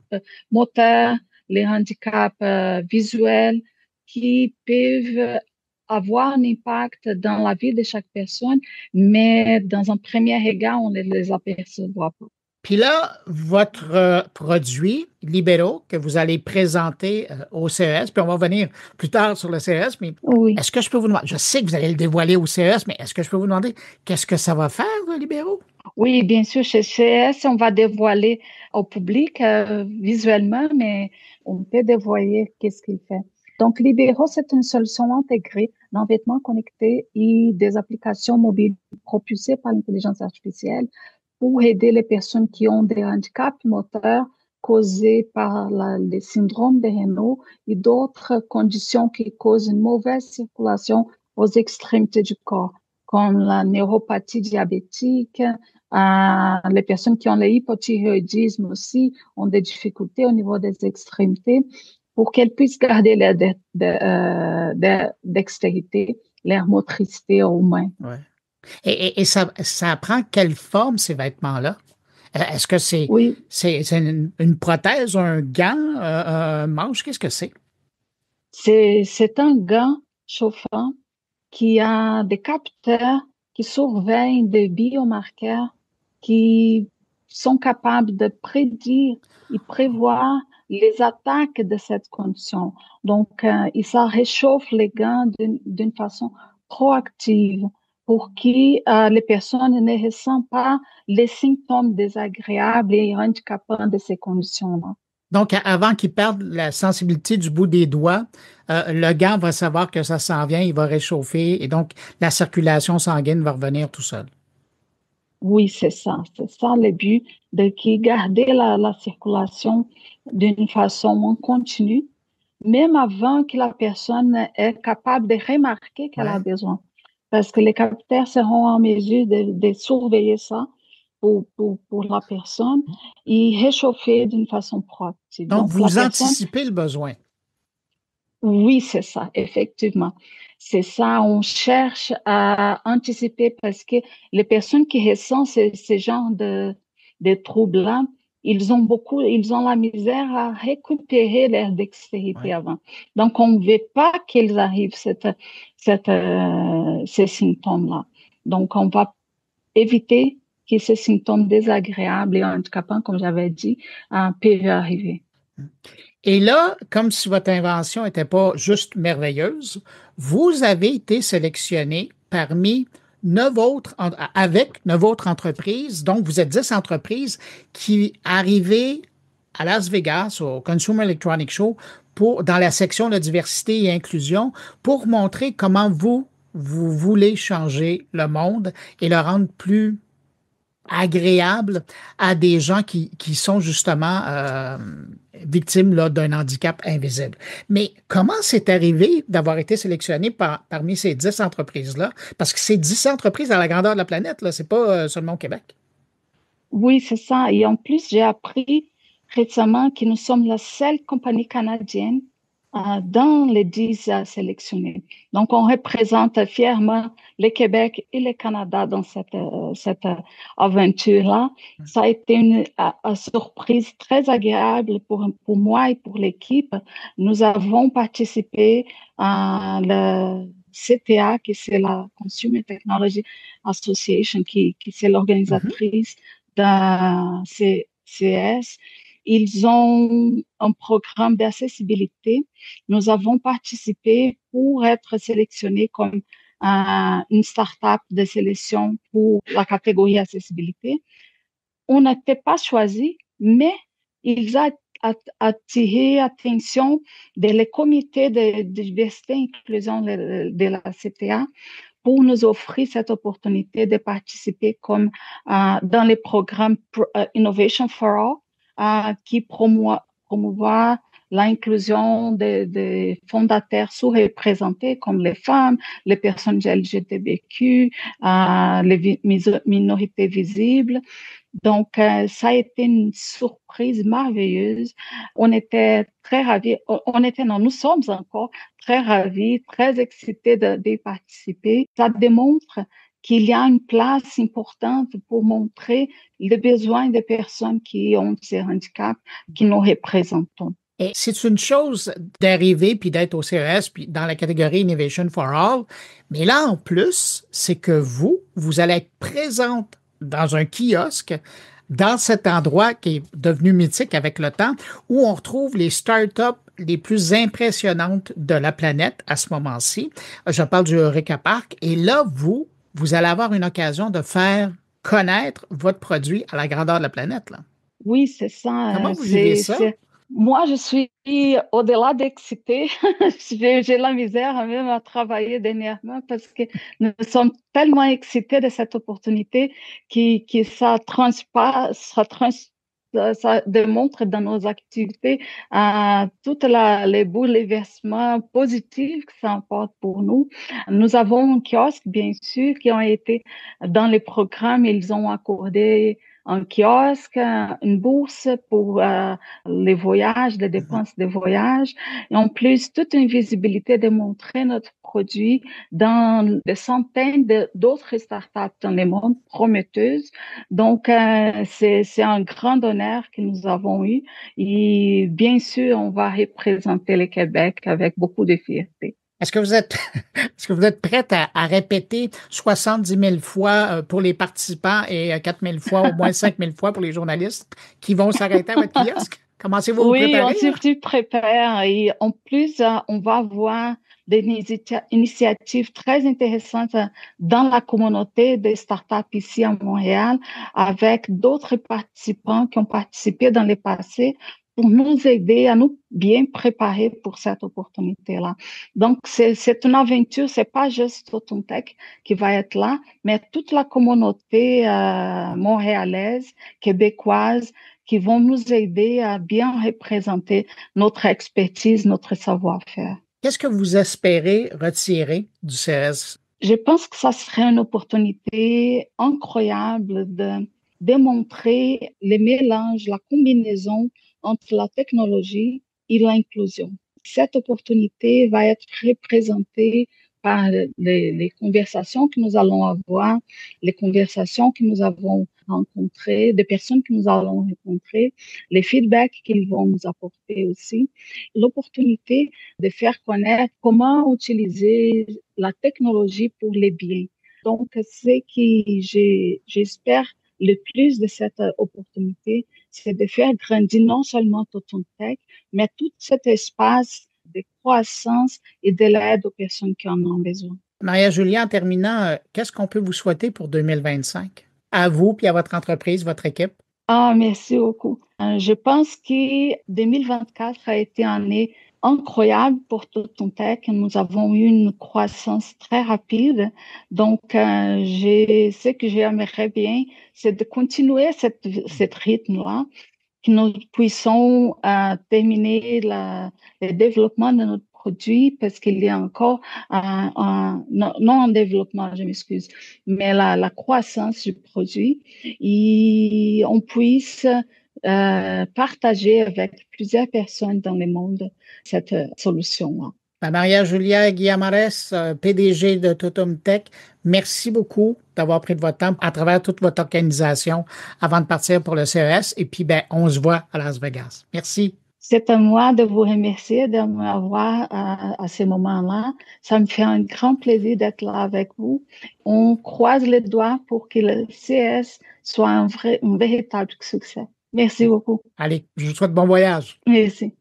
moteurs, les handicaps visuels qui peuvent avoir un impact dans la vie de chaque personne, mais dans un premier regard, on ne les aperçoit pas. Puis là, votre produit Libero que vous allez présenter au CES, puis on va revenir plus tard sur le CES, mais oui. Est-ce que je peux vous demander, je sais que vous allez le dévoiler au CES, mais est-ce que je peux vous demander qu'est-ce que ça va faire, le Libero? Oui, bien sûr, chez CES, on va dévoiler au public visuellement, mais on peut dévoiler qu'est-ce qu'il fait. Donc, Libero, c'est une solution intégrée d'un vêtement connecté et des applications mobiles propulsées par l'intelligence artificielle pour aider les personnes qui ont des handicaps moteurs causés par le syndrome de Raynaud et d'autres conditions qui causent une mauvaise circulation aux extrémités du corps, comme la neuropathie diabétique. Les personnes qui ont le hypothyroïdisme aussi ont des difficultés au niveau des extrémités pour qu'elles puissent garder leur dextérité, leur motricité aux mains. Ouais. Et ça prend quelle forme, ces vêtements-là? Est-ce que c'est une prothèse, un gant, un manche? Qu'est-ce que c'est? C'est un gant chauffant qui a des capteurs qui surveillent des biomarqueurs qui sont capables de prédire et prévoir les attaques de cette condition. Donc, ça réchauffe les gants d'une façon proactive, pour que les personnes ne ressentent pas les symptômes désagréables et handicapants de ces conditions-là. Donc, avant qu'ils perdent la sensibilité du bout des doigts, le gant va savoir que ça s'en vient, il va réchauffer et donc la circulation sanguine va revenir tout seul. Oui, c'est ça le but, de garder la circulation d'une façon continue, même avant que la personne est capable de remarquer qu'elle a besoin. Parce que les capteurs seront en mesure de surveiller ça pour la personne et réchauffer d'une façon proactive. Donc vous anticipez le besoin. Oui, c'est ça, effectivement. C'est ça, on cherche à anticiper parce que les personnes qui ressentent ce genre de troubles-là, ils ont la misère à récupérer leur dextérité avant. Donc, on ne veut pas qu'ils arrivent ces symptômes-là. Donc, on va éviter que ces symptômes désagréables et handicapants, comme j'avais dit, peuvent arriver. Et là, comme si votre invention n'était pas juste merveilleuse, vous avez été sélectionné parmi 9 autres entreprises. Donc, vous êtes 10 entreprises qui arrivaient à Las Vegas, au Consumer Electronics Show, dans la section de diversité et inclusion, pour montrer comment vous voulez changer le monde et le rendre plus agréable à des gens qui sont justement victimes là, d'un handicap invisible. Mais comment c'est arrivé d'avoir été sélectionné parmi ces 10 entreprises-là? Parce que c'est 10 entreprises à la grandeur de la planète, là, c'est pas seulement au Québec. Oui, c'est ça. Et en plus, j'ai appris récemment que nous sommes la seule compagnie canadienne dans les 10 sélectionnés. Donc, on représente fièrement le Québec et le Canada dans cette aventure-là. Ça a été une surprise très agréable pour moi et pour l'équipe. Nous avons participé à CTA, qui c'est la Consumer Technology Association, qui c'est l'organisatrice de CES. Ils ont un programme d'accessibilité. Nous avons participé pour être sélectionnés comme une start-up de sélection pour la catégorie accessibilité. On n'était pas choisi, mais ils ont attiré l'attention des comités de diversité et inclusion de la CTA pour nous offrir cette opportunité de participer comme dans les programmes Innovation for All qui promouvoient l'inclusion des fondateurs sous-représentés comme les femmes, les personnes LGBTQ, les minorités visibles. Donc, ça a été une surprise merveilleuse. On était très ravis. Nous sommes encore très ravis, très excités d'y participer. Ça démontre qu'il y a une place importante pour montrer les besoins des personnes qui ont ces handicaps que nous représentons. Et c'est une chose d'arriver puis d'être au CES puis dans la catégorie Innovation for All, mais là, en plus, c'est que vous allez être présente dans un kiosque, dans cet endroit qui est devenu mythique avec le temps, où on retrouve les startups les plus impressionnantes de la planète à ce moment-ci. Je parle du Eureka Park. Et là, vous allez avoir une occasion de faire connaître votre produit à la grandeur de la planète, là. Oui, c'est ça. Comment vous vivez ça? Moi, je suis au-delà d'excitée. J'ai la misère même à travailler dernièrement parce que nous sommes tellement excités de cette opportunité que ça démontre dans nos activités tous les bouleversements positifs que ça apporte pour nous. Nous avons un kiosque, bien sûr, qui ont été dans les programmes. Ils ont accordé un kiosque, une bourse pour les voyages, les dépenses de voyage. Et en plus, toute une visibilité de montrer notre produit dans des centaines d'autres startups dans le monde prometteuses. Donc, c'est un grand honneur que nous avons eu. Et bien sûr, on va représenter le Québec avec beaucoup de fierté. Est-ce que vous êtes prête à répéter 70 000 fois pour les participants et 4 000 fois, au moins 5 000 fois pour les journalistes qui vont s'arrêter à votre kiosque? Commencez-vous à vous préparer? Oui, on se prépare. Et en plus, on va avoir des initiatives très intéressantes dans la communauté des startups ici à Montréal avec d'autres participants qui ont participé dans le passé pour nous aider à nous bien préparer pour cette opportunité-là. Donc, c'est une aventure, c'est pas juste Totontech qui va être là, mais toute la communauté montréalaise, québécoise, qui vont nous aider à bien représenter notre expertise, notre savoir-faire. Qu'est-ce que vous espérez retirer du CES? Je pense que ça serait une opportunité incroyable de démontrer le mélange, la combinaison entre la technologie et l'inclusion. Cette opportunité va être représentée par les conversations que nous allons avoir, les conversations que nous avons rencontrées, des personnes que nous allons rencontrer, les feedbacks qu'ils vont nous apporter aussi, l'opportunité de faire connaître comment utiliser la technologie pour les biens. Donc, ce que j'espère le plus de cette opportunité, c'est de faire grandir non seulement Totontech, mais tout cet espace de croissance et de l'aide aux personnes qui en ont besoin. Maria-Julia, en terminant, qu'est-ce qu'on peut vous souhaiter pour 2025? À vous puis à votre entreprise, votre équipe? Merci beaucoup. Je pense que 2024 a été une année incroyable pour Totontech. Nous avons eu une croissance très rapide. Donc, ce que j'aimerais bien, c'est de continuer cette rythme-là, que nous puissions terminer le développement de notre produit parce qu'il y a encore, non en développement, je m'excuse, mais la croissance du produit et on puisse partager avec plusieurs personnes dans le monde cette solution-là. Maria-Julia Guillamares, PDG de Totontech, merci beaucoup d'avoir pris de votre temps à travers toute votre organisation avant de partir pour le CES. Et puis, on se voit à Las Vegas. Merci. C'est à moi de vous remercier de m'avoir à ce moment-là. Ça me fait un grand plaisir d'être là avec vous. On croise les doigts pour que le CES soit un véritable succès. Merci beaucoup. Allez, je vous souhaite bon voyage. Merci.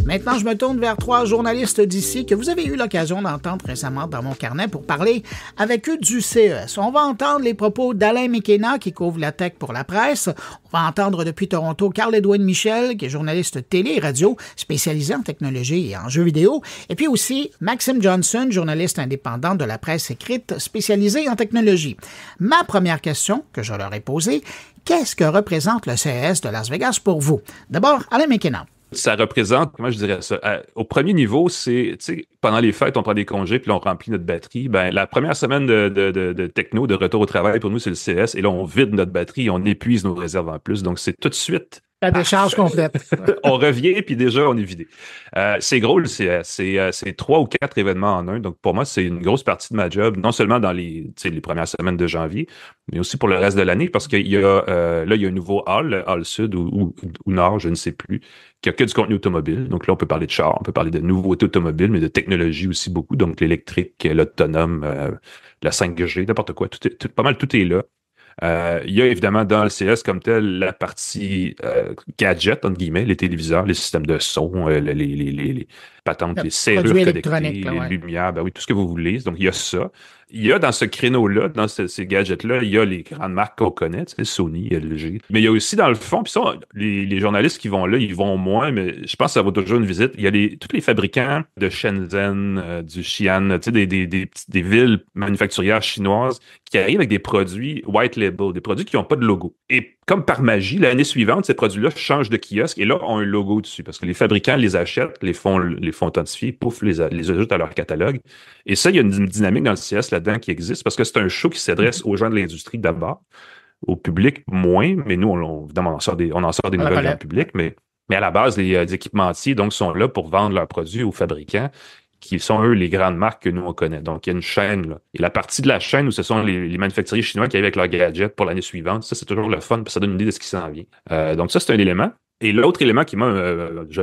Maintenant, je me tourne vers 3 journalistes d'ici que vous avez eu l'occasion d'entendre récemment dans mon carnet pour parler avec eux du CES. On va entendre les propos d'Alain McKenna qui couvre la tech pour la presse. On va entendre depuis Toronto Carl-Edwin Michel qui est journaliste télé et radio spécialisé en technologie et en jeux vidéo. Et puis aussi Maxime Johnson, journaliste indépendant de la presse écrite spécialisé en technologie. Ma première question que je leur ai posée, qu'est-ce que représente le CES de Las Vegas pour vous? D'abord, Alain McKenna. Ça représente, comment je dirais ça? Au premier niveau, c'est, tu sais, pendant les fêtes, on prend des congés puis on remplit notre batterie. Ben, la première semaine de techno, de retour au travail, pour nous, c'est le CS. Et là, on vide notre batterie et on épuise nos réserves en plus. Donc, c'est tout de suite. La décharge complète. On revient puis déjà, on est vidé. C'est gros, le CS. C'est 3 ou 4 événements en un. Donc, pour moi, c'est une grosse partie de ma job, non seulement dans les premières semaines de janvier, mais aussi pour le reste de l'année, parce qu'il y a, là, il y a un nouveau hall, le hall sud ou nord, je ne sais plus, qui a que du contenu automobile. Donc là, on peut parler de char, on peut parler de nouveautés automobiles, mais de technologie aussi beaucoup. Donc, l'électrique, l'autonome, la 5G, n'importe quoi. Pas mal, tout est là. Il y a évidemment dans le CS comme tel la partie gadget, entre guillemets, les téléviseurs, les systèmes de son, les patentes, les serrures connectées, les lumières, ben oui, tout ce que vous voulez. Donc, il y a ça. Il y a dans ce créneau-là, dans ces gadgets-là, il y a les grandes marques qu'on connaît, tu sais, Sony, LG. Mais il y a aussi dans le fond, puis ça, les journalistes qui vont là, ils vont moins, mais je pense que ça vaut toujours une visite. Il y a tous les fabricants de Shenzhen, du Xi'an, tu sais, des villes manufacturières chinoises qui arrivent avec des produits white label, des produits qui n'ont pas de logo. Et comme par magie, l'année suivante, ces produits-là changent de kiosque et là, ont un logo dessus parce que les fabricants les achètent, les font authentifier, pouf, les ajoutent à leur catalogue. Et ça, il y a une dynamique dans le CS là-dedans qui existe parce que c'est un show qui s'adresse aux gens de l'industrie d'abord, au public moins, mais nous, évidemment, on en sort des nouvelles dans le public, mais à la base, les équipementiers donc sont là pour vendre leurs produits aux fabricants qui sont, eux, les grandes marques que nous, on connaît. Donc, il y a une chaîne, là. Et la partie de la chaîne où ce sont les manufacturiers chinois qui arrivent avec leurs gadgets pour l'année suivante, ça, c'est toujours le fun, parce que ça donne une idée de ce qui s'en vient. Donc, ça, c'est un élément. Et l'autre élément qui m'a,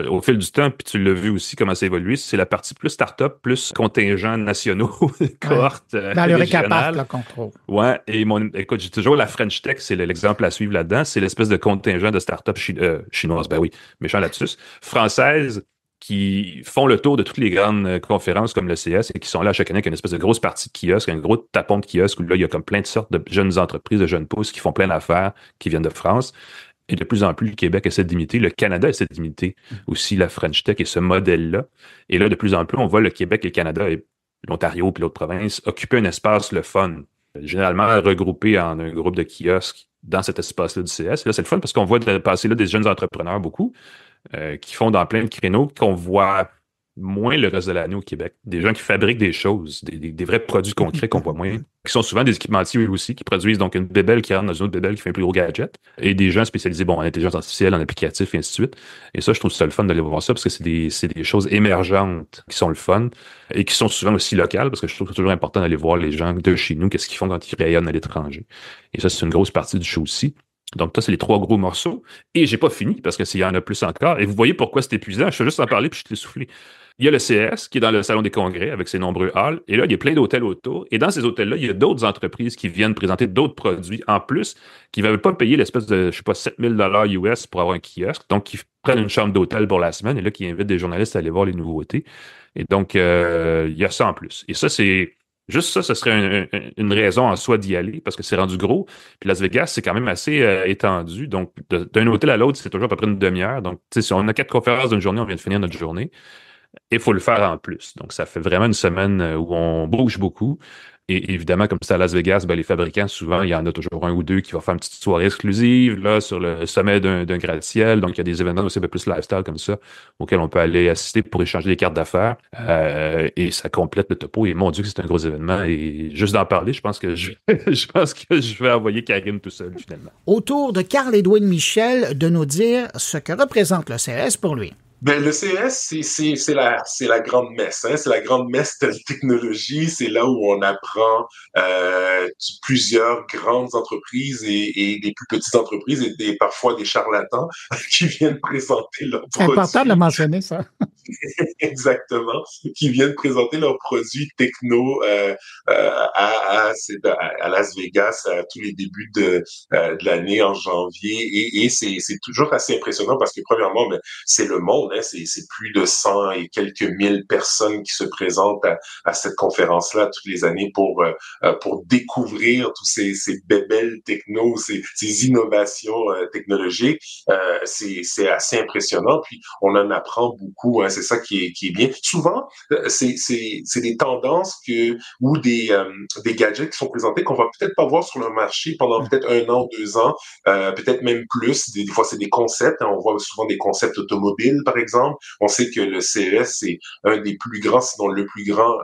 au fil du temps, puis tu l'as vu aussi comment ça a évolué, c'est la partie plus start-up, plus contingents nationaux, cohortes dans le récapap, là, qu'on trouve. Ouais, et écoute, j'ai toujours la French Tech, c'est l'exemple à suivre là-dedans, c'est l'espèce de contingent de start-up chinoise, ben oui, méchant lapsus, française, qui font le tour de toutes les grandes conférences comme le CS et qui sont là chaque année avec une espèce de grosse partie de kiosque, un gros tapon de kiosque où là, il y a comme plein de sortes de jeunes entreprises, de jeunes pousses qui font plein d'affaires, qui viennent de France. Et de plus en plus, le Québec essaie d'imiter, le Canada essaie d'imiter aussi la French Tech et ce modèle-là. Et là, de plus en plus, on voit le Québec et le Canada et l'Ontario puis l'autre province occuper un espace, le fun, généralement regroupé en un groupe de kiosques dans cet espace-là du CS. Là, c'est le fun parce qu'on voit passer là des jeunes entrepreneurs beaucoup qui font dans plein de créneaux qu'on voit moins le reste de l'année au Québec. Des gens qui fabriquent des choses, des vrais produits concrets qu'on voit moins, qui sont souvent des équipementiers eux aussi, qui produisent donc une bébelle qui rentre dans une autre bébelle qui fait un plus gros gadget, et des gens spécialisés en intelligence artificielle, en applicatif, et ainsi de suite. Et ça, je trouve ça le fun d'aller voir ça, parce que c'est des choses émergentes qui sont le fun, et qui sont souvent aussi locales, parce que je trouve que c'est toujours important d'aller voir les gens de chez nous, qu'est-ce qu'ils font quand ils rayonnent à l'étranger. Et ça, c'est une grosse partie du show aussi. Donc, ça, c'est les 3 gros morceaux. Et j'ai pas fini, parce que s'il y en a plus encore, et vous voyez pourquoi c'est épuisant, je vais juste en parler, puis je t'ai soufflé. Il y a le CS qui est dans le salon des congrès avec ses nombreux halls. Et là, il y a plein d'hôtels autour. Et dans ces hôtels-là, il y a d'autres entreprises qui viennent présenter d'autres produits en plus, qui ne veulent pas payer l'espèce de, je sais pas, 7 000 $ US pour avoir un kiosque. Donc, qui prennent une chambre d'hôtel pour la semaine et là, qui invitent des journalistes à aller voir les nouveautés. Et donc, il y a ça en plus. Et ça, c'est... Juste ça, ce serait une raison en soi d'y aller parce que c'est rendu gros. Puis Las Vegas, c'est quand même assez étendu. Donc, d'un hôtel à l'autre, c'est toujours à peu près une demi-heure. Donc, tu sais, si on a 4 conférences d'une journée, on vient de finir notre journée. Il faut le faire en plus. Donc, ça fait vraiment une semaine où on bouge beaucoup. Et évidemment, comme c'est à Las Vegas, ben, les fabricants, souvent, il y en a toujours un ou deux qui vont faire une petite soirée exclusive là sur le sommet d'un gratte-ciel. Donc, il y a des événements aussi un peu plus lifestyle comme ça, auxquels on peut aller assister pour échanger des cartes d'affaires. Et ça complète le topo. Et mon Dieu, que c'est un gros événement. Et juste d'en parler, je pense que je vais envoyer Karine tout seul, finalement. Autour de Carl-Edwin Michel de nous dire ce que représente le CS pour lui. Ben, le CES, c'est la grande messe, hein? C'est la grande messe de la technologie. C'est là où on apprend plusieurs grandes entreprises et des plus petites entreprises et parfois des charlatans qui viennent présenter leurs produits. C'est important de mentionner ça. Exactement, qui viennent présenter leurs produits techno à Las Vegas à tous les débuts de l'année en janvier et c'est toujours assez impressionnant parce que premièrement, ben, c'est le monde, hein, c'est plus de 100 et quelques mille personnes qui se présentent à cette conférence-là toutes les années pour découvrir tous ces bébelles techno, ces innovations technologiques. C'est assez impressionnant, puis on en apprend beaucoup, hein, c'est ça qui est bien. Souvent, c'est des tendances ou des gadgets qui sont présentés qu'on va peut-être pas voir sur le marché pendant peut-être 1 an, 2 ans, peut-être même plus. Des fois, c'est des concepts. Hein, on voit souvent des concepts automobiles, par exemple. On sait que le CES, c'est un des plus grands, sinon le plus grand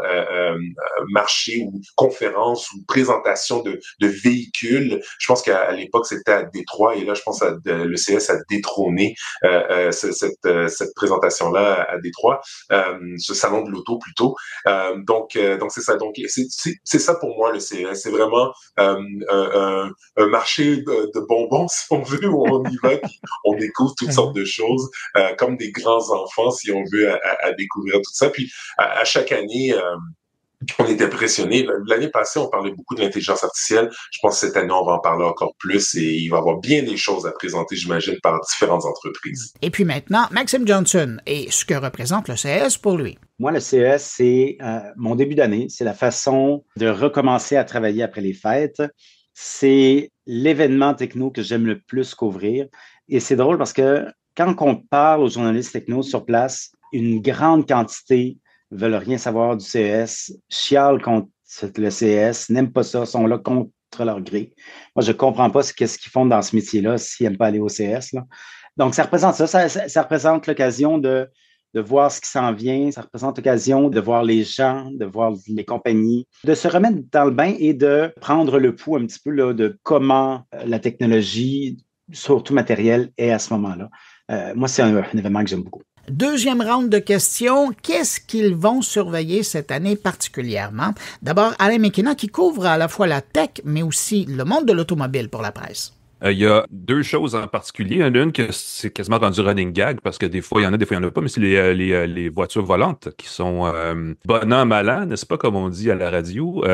marché ou conférence ou présentation de véhicules. Je pense qu'à l'époque, c'était à Détroit et là, je pense que le CES a détrôné cette présentation-là à Détroit, ce salon de l'auto plutôt. Donc c'est ça. Donc c'est ça pour moi le CES. C'est vraiment un marché de bonbons si on veut où on y va, puis on découvre toutes sortes de choses comme des grands enfants si on veut à découvrir tout ça. Puis à chaque année. On est impressionné. L'année passée, on parlait beaucoup de l'intelligence artificielle. Je pense que cette année, on va en parler encore plus et il va y avoir bien des choses à présenter, j'imagine, par différentes entreprises. Et puis maintenant, Maxime Johnson et ce que représente le CES pour lui. Moi, le CES, c'est mon début d'année. C'est la façon de recommencer à travailler après les fêtes. C'est l'événement techno que j'aime le plus couvrir. Et c'est drôle parce que quand on parle aux journalistes techno sur place, une grande quantité veulent rien savoir du CES, chialent contre le CES, n'aiment pas ça, sont là contre leur gré. Moi, je comprends pas qu'est-ce qu'ils font dans ce métier-là s'ils n'aiment pas aller au CES. Là. Donc, ça représente ça. Ça représente l'occasion de voir ce qui s'en vient. Ça représente l'occasion de voir les gens, de voir les compagnies, de se remettre dans le bain et de prendre le pouls un petit peu là, de comment la technologie, surtout matérielle, est à ce moment-là. Moi, c'est un événement que j'aime beaucoup. Deuxième round de questions. Qu'est-ce qu'ils vont surveiller cette année particulièrement? D'abord, Alain McKenna qui couvre à la fois la tech, mais aussi le monde de l'automobile pour la presse. Il y a 2 choses en particulier. Il y en a une que c'est quasiment rendu running gag parce que des fois, il y en a, des fois, il n'y en a pas, mais c'est les voitures volantes qui sont bon an, mal an, n'est-ce pas, comme on dit à la radio,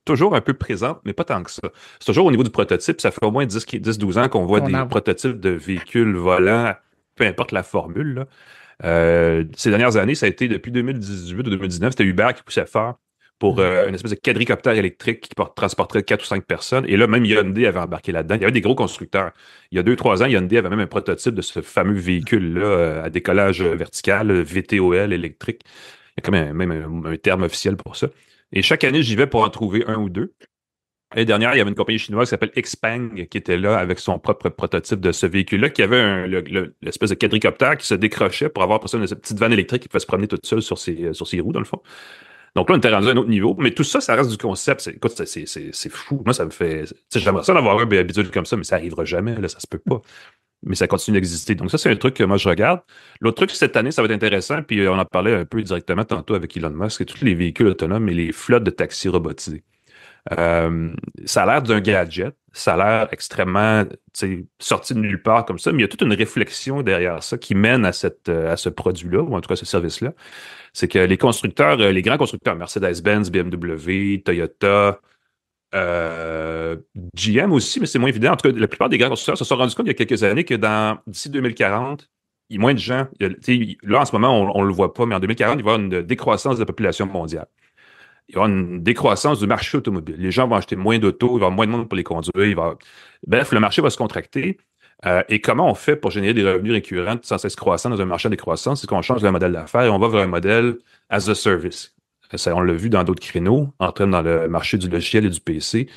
toujours un peu présentes, mais pas tant que ça. C'est toujours au niveau du prototype. Ça fait au moins 10-12 ans qu'on voit des prototypes de véhicules volants, peu importe la formule. Là. Ces dernières années, ça a été depuis 2018 ou 2019, c'était Uber qui poussait fort pour une espèce de quadricoptère électrique qui transporterait 4 ou 5 personnes. Et là, même Hyundai avait embarqué là-dedans. Il y avait des gros constructeurs. Il y a 2-3 ans, Hyundai avait même un prototype de ce fameux véhicule-là à décollage vertical, VTOL électrique. Il y a quand même un terme officiel pour ça. Et chaque année, j'y vais pour en trouver 1 ou 2. L'année dernière, il y avait une compagnie chinoise qui s'appelle Xpeng qui était là avec son propre prototype de ce véhicule-là, qui avait l'espèce de quadricoptère qui se décrochait pour avoir pour ça une petite vanne électrique qui pouvait se promener toute seule sur ses roues, dans le fond. Donc là, on était rendu à un autre niveau. Mais tout ça, ça reste du concept. Écoute, c'est fou. Moi, ça me fait... J'aimerais ça d'avoir un habitude comme ça, mais ça n'arrivera jamais. Là, ça se peut pas. Mais ça continue d'exister. Donc ça, c'est un truc que moi, je regarde. L'autre truc, cette année, ça va être intéressant, puis on en parlait un peu directement tantôt avec Elon Musk, c'est tous les véhicules autonomes et les flottes de taxis robotisés. Ça a l'air d'un gadget, ça a l'air extrêmement sorti de nulle part comme ça, mais il y a toute une réflexion derrière ça qui mène à ce produit-là, ou en tout cas à ce service-là. C'est que les constructeurs, les grands constructeurs, Mercedes-Benz, BMW, Toyota, GM aussi, mais c'est moins évident. En tout cas, la plupart des grands constructeurs se sont rendus compte il y a quelques années que d'ici 2040, il y a moins de gens. Là, en ce moment, on ne le voit pas, mais en 2040, il va y avoir une décroissance de la population mondiale. Il va y avoir une décroissance du marché automobile. Les gens vont acheter moins d'autos, il va y avoir moins de monde pour les conduire. Bref, le marché va se contracter. Et comment on fait pour générer des revenus récurrents sans cesse croissants dans un marché en décroissance? C'est qu'on change le modèle d'affaires et on va vers un modèle as a service. Ça, on l'a vu dans d'autres créneaux, entre dans le marché du logiciel et du PC,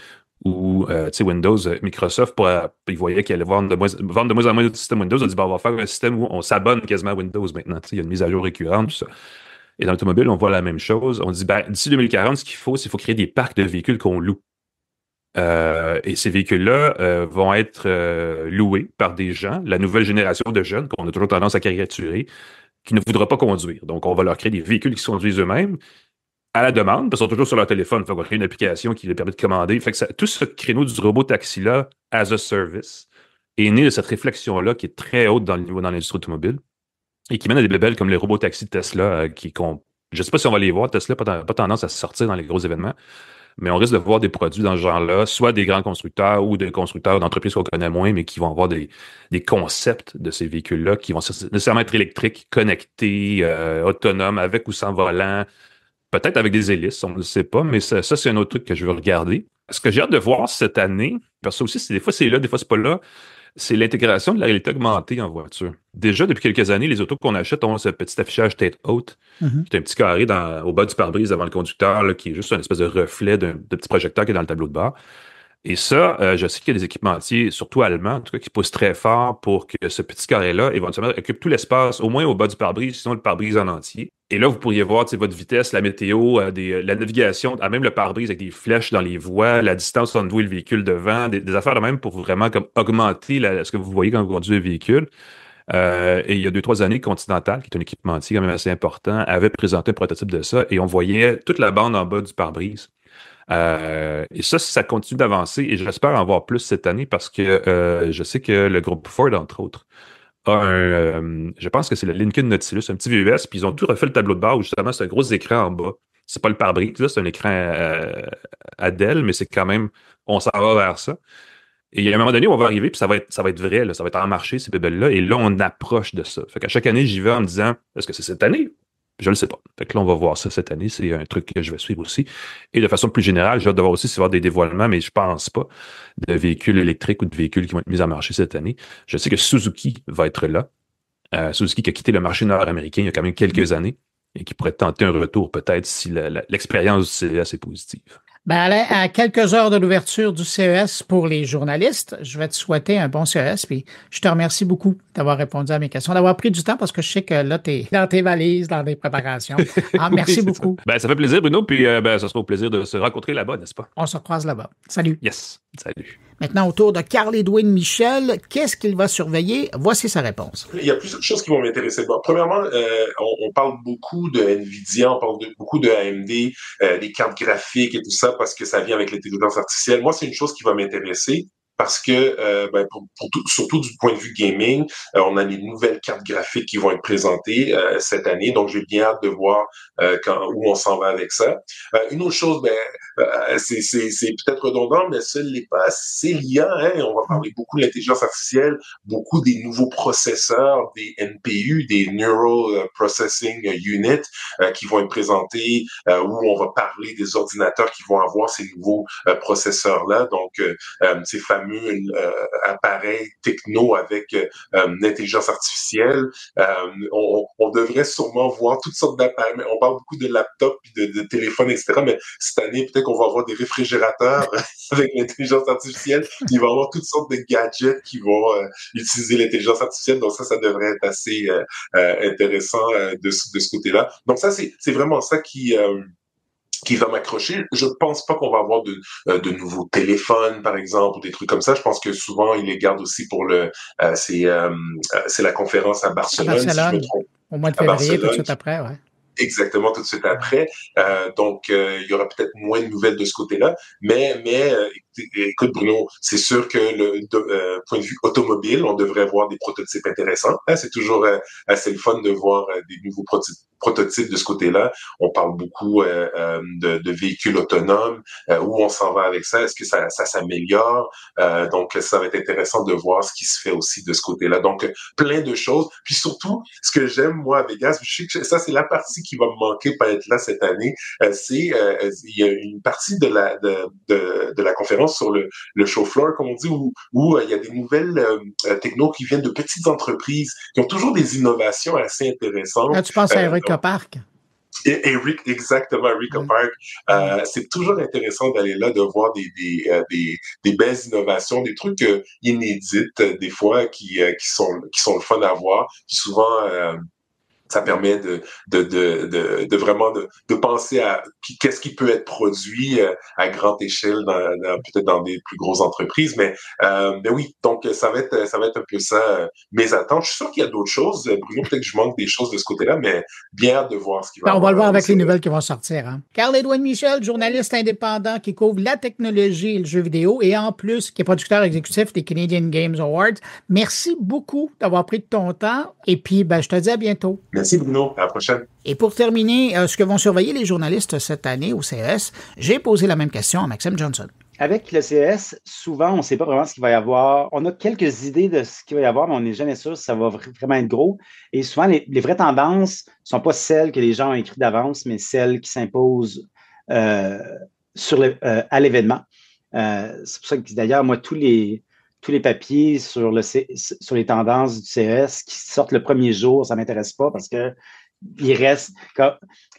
où Windows, Microsoft, ils voyaient qu'ils allaient vendre de moins en moins de systèmes Windows. On dit, on va faire un système où on s'abonne quasiment à Windows maintenant. Il y a une mise à jour récurrente, tout ça. Et dans l'automobile, on voit la même chose. On dit, d'ici 2040, ce qu'il faut, c'est qu'il faut créer des parcs de véhicules qu'on loue. Et ces véhicules-là vont être loués par des gens, la nouvelle génération de jeunes qu'on a toujours tendance à caricaturer, qui ne voudra pas conduire. Donc, on va leur créer des véhicules qui se conduisent eux-mêmes à la demande, parce qu'ils sont toujours sur leur téléphone. Il faut créer une application qui leur permet de commander. Fait que tout ce créneau du robot taxi-là, as a service, est né de cette réflexion-là qui est très haute dans l'industrie automobile et qui mène à des bébelles comme les robots taxis de Tesla je ne sais pas si on va les voir. Tesla n'a pas tendance à sortir dans les gros événements, mais on risque de voir des produits dans ce genre-là, soit des grands constructeurs ou des constructeurs d'entreprises qu'on connaît moins, mais qui vont avoir des concepts de ces véhicules-là qui vont nécessairement être électriques, connectés, autonomes, avec ou sans volant, peut-être avec des hélices, on ne le sait pas, mais ça c'est un autre truc que je veux regarder. Ce que j'ai hâte de voir cette année, parce que ça aussi, des fois c'est là, des fois c'est pas là, c'est l'intégration de la réalité augmentée en voiture. Déjà, depuis quelques années, les autos qu'on achète ont ce petit affichage tête haute, qui est un petit carré au bas du pare-brise devant le conducteur, là, qui est juste une espèce de reflet de petit projecteur qui est dans le tableau de bord. Et ça, je sais qu'il y a des équipementiers, surtout allemands, en tout cas, qui poussent très fort pour que ce petit carré-là, éventuellement, occupe tout l'espace, au moins au bas du pare-brise, sinon le pare-brise en entier. Et là, vous pourriez voir votre vitesse, la météo, la navigation, même le pare-brise avec des flèches dans les voies, la distance entre vous et le véhicule devant, des affaires de même pour vraiment comme augmenter ce que vous voyez quand vous conduisez le véhicule. Et il y a 2-3 années, Continental, qui est un équipementier quand même assez important, avait présenté un prototype de ça et on voyait toute la bande en bas du pare-brise. Et ça continue d'avancer et j'espère en voir plus cette année parce que je sais que le groupe Ford, entre autres, a je pense que c'est le Lincoln Nautilus, un petit VUS, puis ils ont tout refait le tableau de bord où justement c'est un gros écran en bas. C'est pas le pare-brise, là, c'est un écran à DEL, mais c'est quand même, on s'en va vers ça. Et il y a un moment donné où on va arriver, puis ça va être vrai, là, ça va être en marché, ces bébelles-là, et là, on approche de ça. Fait qu'à chaque année, j'y vais en me disant, est-ce que c'est cette année? Je le sais pas. Fait que là, on va voir ça cette année. C'est un truc que je vais suivre aussi. Et de façon plus générale, j'ai hâte de voir aussi s'il va y avoir des dévoilements, mais je pense pas, de véhicules électriques ou de véhicules qui vont être mis en marché cette année. Je sais que Suzuki va être là. Suzuki qui a quitté le marché nord-américain il y a quand même quelques années et qui pourrait tenter un retour peut-être si l'expérience du CES est positive. Ben, Alain, à quelques heures de l'ouverture du CES pour les journalistes, je vais te souhaiter un bon CES, puis je te remercie beaucoup d'avoir répondu à mes questions, d'avoir pris du temps parce que je sais que là, tu es dans tes valises, dans des préparations. Alors, merci beaucoup. Ça fait plaisir, Bruno, puis ça sera au plaisir de se rencontrer là-bas, n'est-ce pas? On se croise là-bas. Salut. Yes, salut. Maintenant, autour de Carl-Édouine Michel, qu'est-ce qu'il va surveiller? Voici sa réponse. Il y a plusieurs choses qui vont m'intéresser. Bon, premièrement, on parle beaucoup de NVIDIA, on parle beaucoup de AMD, des cartes graphiques et tout ça, parce que ça vient avec l'intelligence artificielle. Moi, c'est une chose qui va m'intéresser. Parce que, surtout du point de vue gaming, on a les nouvelles cartes graphiques qui vont être présentées cette année. Donc, j'ai bien hâte de voir où on s'en va avec ça. Une autre chose, c'est peut-être redondant, mais ce n'est pas, c'est l'IA. On va parler beaucoup de l'intelligence artificielle, beaucoup des nouveaux processeurs, des NPU, des Neural Processing Unit, qui vont être présentés, où on va parler des ordinateurs qui vont avoir ces nouveaux processeurs-là. Donc, ces fameux appareils techno avec l'intelligence artificielle. On devrait sûrement voir toutes sortes d'appareils. On parle beaucoup de laptops, de téléphones, etc. Mais cette année, peut-être qu'on va avoir des réfrigérateurs avec l'intelligence artificielle. Il va y avoir toutes sortes de gadgets qui vont utiliser l'intelligence artificielle. Donc ça devrait être assez intéressant de ce côté-là. Donc ça, c'est vraiment ça qui va m'accrocher. Je pense pas qu'on va avoir de nouveaux téléphones, par exemple, ou des trucs comme ça. Je pense que souvent, ils les gardent aussi pour c'est la conférence à Barcelone, si je me trompe. Au mois de février, tout de suite après, ouais. Exactement, tout de suite après. Donc, il y aura peut-être moins de nouvelles de ce côté-là. Mais écoute, Bruno, c'est sûr que point de vue automobile, on devrait avoir des prototypes intéressants. C'est toujours assez le fun de voir des nouveaux prototypes de ce côté-là. On parle beaucoup de véhicules autonomes. Où on s'en va avec ça? Est-ce que ça s'améliore? Donc, ça va être intéressant de voir ce qui se fait aussi de ce côté-là. Donc, plein de choses. Puis surtout, ce que j'aime, moi, à Vegas, je sais que ça, c'est la partie qui va me manquer pas être là cette année. Il y a une partie de la conférence sur le show floor, comme on dit, où il y a des nouvelles technos qui viennent de petites entreprises qui ont toujours des innovations assez intéressantes. Là, tu penses à Eureka Park? Exactement, Eureka Park. C'est toujours intéressant d'aller là, de voir des belles innovations, des trucs inédites, des fois, qui sont le fun à voir. Puis souvent, Ça permet de vraiment de penser à qu'est-ce qui peut être produit à grande échelle peut-être dans des plus grosses entreprises, mais oui, donc ça va être un peu ça mes attentes. Je suis sûr qu'il y a d'autres choses, Bruno, peut-être que je manque des choses de ce côté-là, mais bien hâte de voir ce qui va. On va le voir avec les nouvelles qui vont sortir. Hein. Carl-Édouard Michel, journaliste indépendant qui couvre la technologie et le jeu vidéo et en plus qui est producteur exécutif des Canadian Games Awards. Merci beaucoup d'avoir pris de ton temps et puis je te dis à bientôt. Merci Bruno, à la prochaine. Et pour terminer, ce que vont surveiller les journalistes cette année au CES, j'ai posé la même question à Maxime Johnson. Avec le CES, souvent, on ne sait pas vraiment ce qu'il va y avoir. On a quelques idées de ce qu'il va y avoir, mais on n'est jamais sûr si ça va vraiment être gros. Et souvent, les vraies tendances ne sont pas celles que les gens ont écrites d'avance, mais celles qui s'imposent à l'événement. C'est pour ça que, d'ailleurs, moi, tous les papiers sur les tendances du CES qui sortent le premier jour, ça ne m'intéresse pas parce que il reste,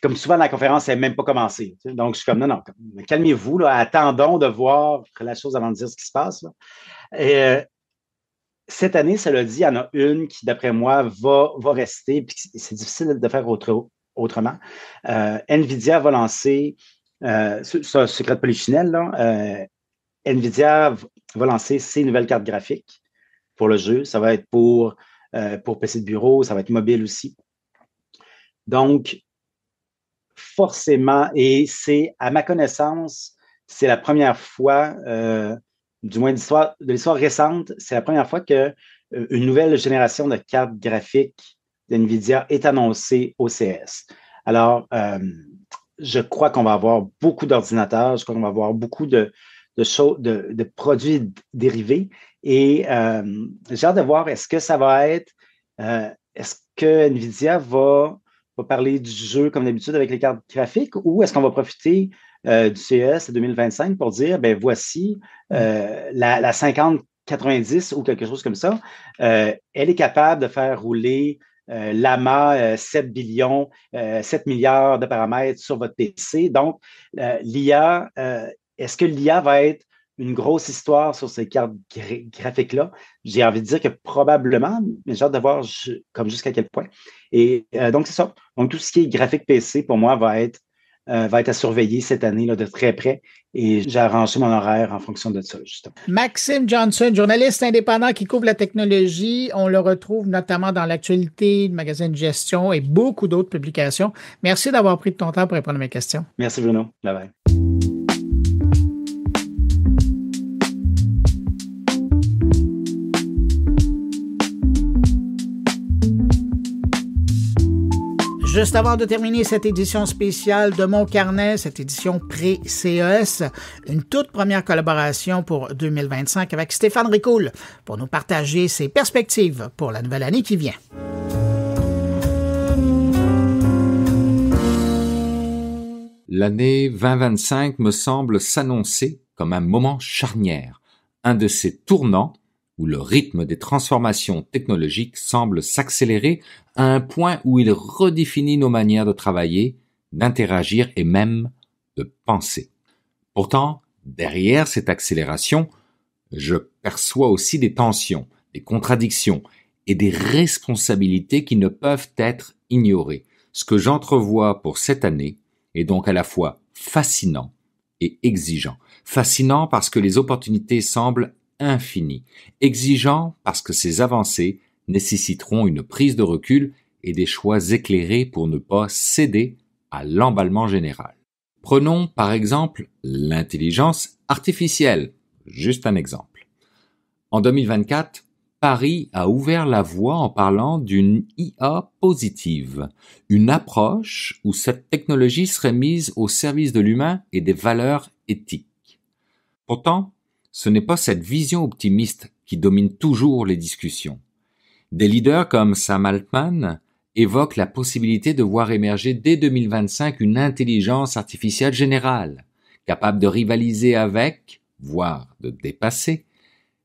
comme souvent la conférence n'est même pas commencée. Donc, je suis comme, non, calmez-vous, là, attendons de voir la chose avant de dire ce qui se passe. Là. Et cette année, ça l'a dit, il y en a une qui, d'après moi, va rester, puis c'est difficile de faire autrement. NVIDIA va lancer, c'est un secret de polichinelle, là, NVIDIA va lancer ses nouvelles cartes graphiques pour le jeu. Ça va être pour PC de bureau, ça va être mobile aussi. Donc, forcément, et c'est, à ma connaissance, c'est la première fois, du moins de l'histoire récente, c'est la première fois qu'une nouvelle génération de cartes graphiques d'NVIDIA est annoncée au CES. Alors, je crois qu'on va avoir beaucoup d'ordinateurs, je crois qu'on va avoir beaucoup de produits dérivés et j'ai hâte de voir, est-ce que ça va être, est-ce que NVIDIA va parler du jeu comme d'habitude avec les cartes graphiques ou est-ce qu'on va profiter du CES 2025 pour dire, voici la 5090 ou quelque chose comme ça, elle est capable de faire rouler Llama 7 milliards de paramètres sur votre PC. Donc, l'IA, est-ce que l'IA va être une grosse histoire sur ces cartes graphiques-là? J'ai envie de dire que probablement, mais j'ai hâte de voir jusqu'à quel point. Et donc, c'est ça. Donc, tout ce qui est graphique PC, pour moi, va être à surveiller cette année là, de très près. Et j'ai arrangé mon horaire en fonction de ça, justement. Maxime Johnson, journaliste indépendant qui couvre la technologie. On le retrouve notamment dans l'actualité, le magazine de gestion et beaucoup d'autres publications. Merci d'avoir pris de ton temps pour répondre à mes questions. Merci, Bruno. Bye-bye. Juste avant de terminer cette édition spéciale de Mon Carnet, cette édition pré-CES, une toute première collaboration pour 2025 avec Stéphane Ricoul pour nous partager ses perspectives pour la nouvelle année qui vient. L'année 2025 me semble s'annoncer comme un moment charnière, un de ces tournants où le rythme des transformations technologiques semble s'accélérer à un point où il redéfinit nos manières de travailler, d'interagir et même de penser. Pourtant, derrière cette accélération, je perçois aussi des tensions, des contradictions et des responsabilités qui ne peuvent être ignorées. Ce que j'entrevois pour cette année est donc à la fois fascinant et exigeant. Fascinant parce que les opportunités semblent infini, exigeant parce que ces avancées nécessiteront une prise de recul et des choix éclairés pour ne pas céder à l'emballement général. Prenons par exemple l'intelligence artificielle, juste un exemple. En 2024, Paris a ouvert la voie en parlant d'une IA positive, une approche où cette technologie serait mise au service de l'humain et des valeurs éthiques. Pourtant, ce n'est pas cette vision optimiste qui domine toujours les discussions. Des leaders comme Sam Altman évoquent la possibilité de voir émerger dès 2025 une intelligence artificielle générale, capable de rivaliser avec, voire de dépasser,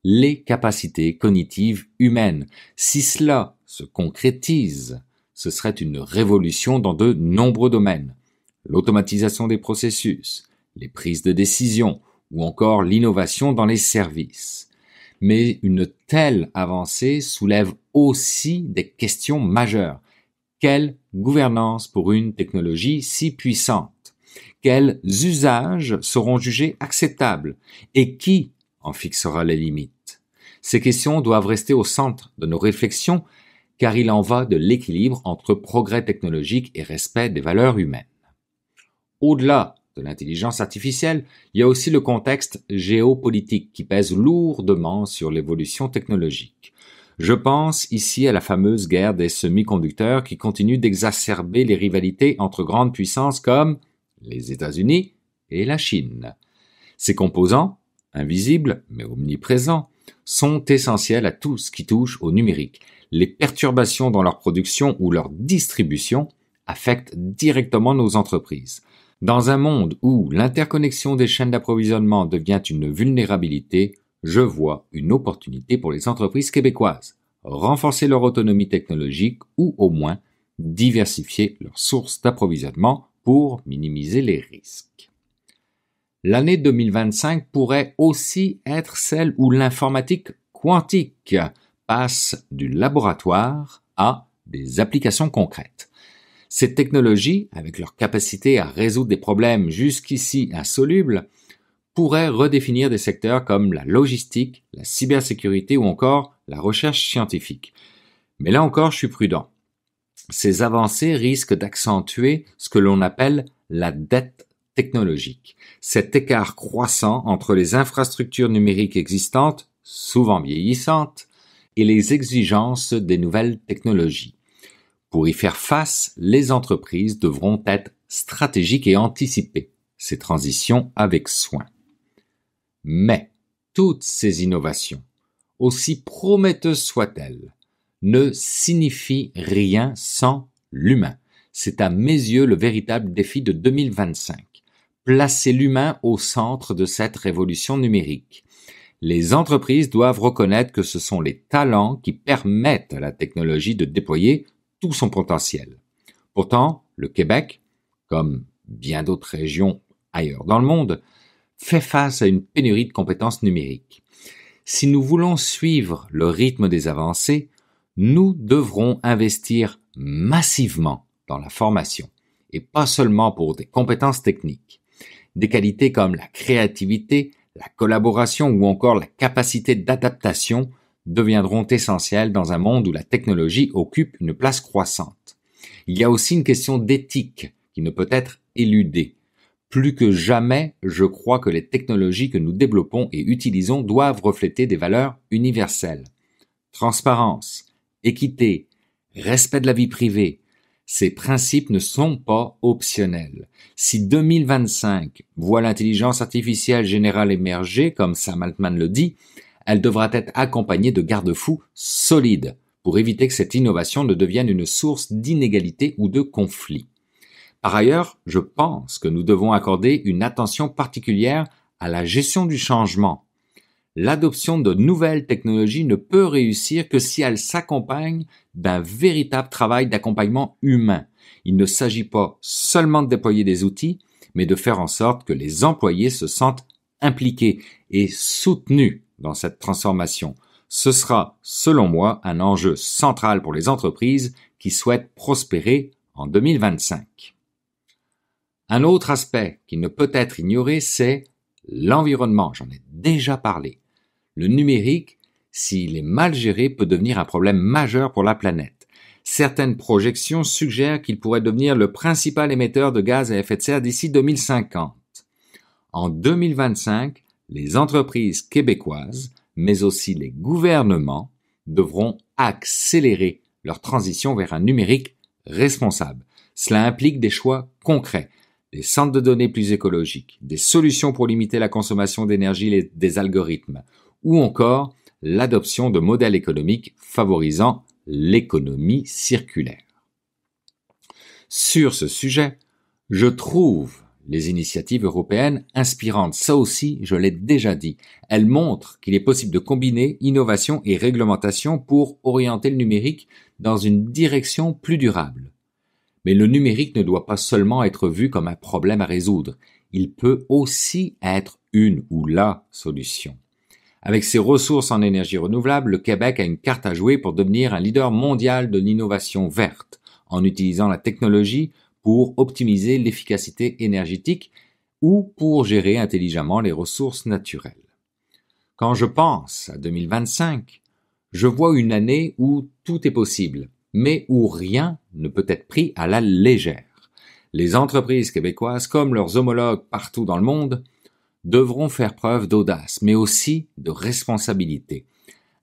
les capacités cognitives humaines. Si cela se concrétise, ce serait une révolution dans de nombreux domaines. L'automatisation des processus, les prises de décision, ou encore l'innovation dans les services. Mais une telle avancée soulève aussi des questions majeures. Quelle gouvernance pour une technologie si puissante? Quels usages seront jugés acceptables? Et qui en fixera les limites? Ces questions doivent rester au centre de nos réflexions, car il en va de l'équilibre entre progrès technologique et respect des valeurs humaines. Au-delà de l'intelligence artificielle, il y a aussi le contexte géopolitique qui pèse lourdement sur l'évolution technologique. Je pense ici à la fameuse guerre des semi-conducteurs qui continue d'exacerber les rivalités entre grandes puissances comme les États-Unis et la Chine. Ces composants, invisibles mais omniprésents, sont essentiels à tout ce qui touche au numérique. Les perturbations dans leur production ou leur distribution affectent directement nos entreprises. Dans un monde où l'interconnexion des chaînes d'approvisionnement devient une vulnérabilité, je vois une opportunité pour les entreprises québécoises, renforcer leur autonomie technologique ou au moins diversifier leurs sources d'approvisionnement pour minimiser les risques. L'année 2025 pourrait aussi être celle où l'informatique quantique passe du laboratoire à des applications concrètes. Ces technologies, avec leur capacité à résoudre des problèmes jusqu'ici insolubles, pourraient redéfinir des secteurs comme la logistique, la cybersécurité ou encore la recherche scientifique. Mais là encore, je suis prudent. Ces avancées risquent d'accentuer ce que l'on appelle la dette technologique. Cet écart croissant entre les infrastructures numériques existantes, souvent vieillissantes, et les exigences des nouvelles technologies. Pour y faire face, les entreprises devront être stratégiques et anticiper ces transitions avec soin. Mais toutes ces innovations, aussi prometteuses soient-elles, ne signifient rien sans l'humain. C'est à mes yeux le véritable défi de 2025. Placer l'humain au centre de cette révolution numérique. Les entreprises doivent reconnaître que ce sont les talents qui permettent à la technologie de déployer tout son potentiel. Pourtant, le Québec, comme bien d'autres régions ailleurs dans le monde, fait face à une pénurie de compétences numériques. Si nous voulons suivre le rythme des avancées, nous devrons investir massivement dans la formation, et pas seulement pour des compétences techniques. Des qualités comme la créativité, la collaboration ou encore la capacité d'adaptation deviendront essentielles dans un monde où la technologie occupe une place croissante. Il y a aussi une question d'éthique qui ne peut être éludée. Plus que jamais, je crois que les technologies que nous développons et utilisons doivent refléter des valeurs universelles. Transparence, équité, respect de la vie privée. Ces principes ne sont pas optionnels. Si 2025 voit l'intelligence artificielle générale émerger, comme Sam Altman le dit, elle devra être accompagnée de garde-fous solides pour éviter que cette innovation ne devienne une source d'inégalité ou de conflit. Par ailleurs, je pense que nous devons accorder une attention particulière à la gestion du changement. L'adoption de nouvelles technologies ne peut réussir que si elle s'accompagne d'un véritable travail d'accompagnement humain. Il ne s'agit pas seulement de déployer des outils, mais de faire en sorte que les employés se sentent impliqués et soutenus dans cette transformation. Ce sera, selon moi, un enjeu central pour les entreprises qui souhaitent prospérer en 2025. Un autre aspect qui ne peut être ignoré, c'est l'environnement. J'en ai déjà parlé. Le numérique, s'il est mal géré, peut devenir un problème majeur pour la planète. Certaines projections suggèrent qu'il pourrait devenir le principal émetteur de gaz à effet de serre d'ici 2050. En 2025, les entreprises québécoises, mais aussi les gouvernements, devront accélérer leur transition vers un numérique responsable. Cela implique des choix concrets, des centres de données plus écologiques, des solutions pour limiter la consommation d'énergie et des algorithmes, ou encore l'adoption de modèles économiques favorisant l'économie circulaire. Sur ce sujet, je trouve les initiatives européennes inspirantes. Ça aussi, je l'ai déjà dit. Elles montrent qu'il est possible de combiner innovation et réglementation pour orienter le numérique dans une direction plus durable. Mais le numérique ne doit pas seulement être vu comme un problème à résoudre. Il peut aussi être une ou la solution. Avec ses ressources en énergie renouvelable, le Québec a une carte à jouer pour devenir un leader mondial de l'innovation verte, en utilisant la technologie pour optimiser l'efficacité énergétique ou pour gérer intelligemment les ressources naturelles. Quand je pense à 2025, je vois une année où tout est possible, mais où rien ne peut être pris à la légère. Les entreprises québécoises, comme leurs homologues partout dans le monde, devront faire preuve d'audace, mais aussi de responsabilité.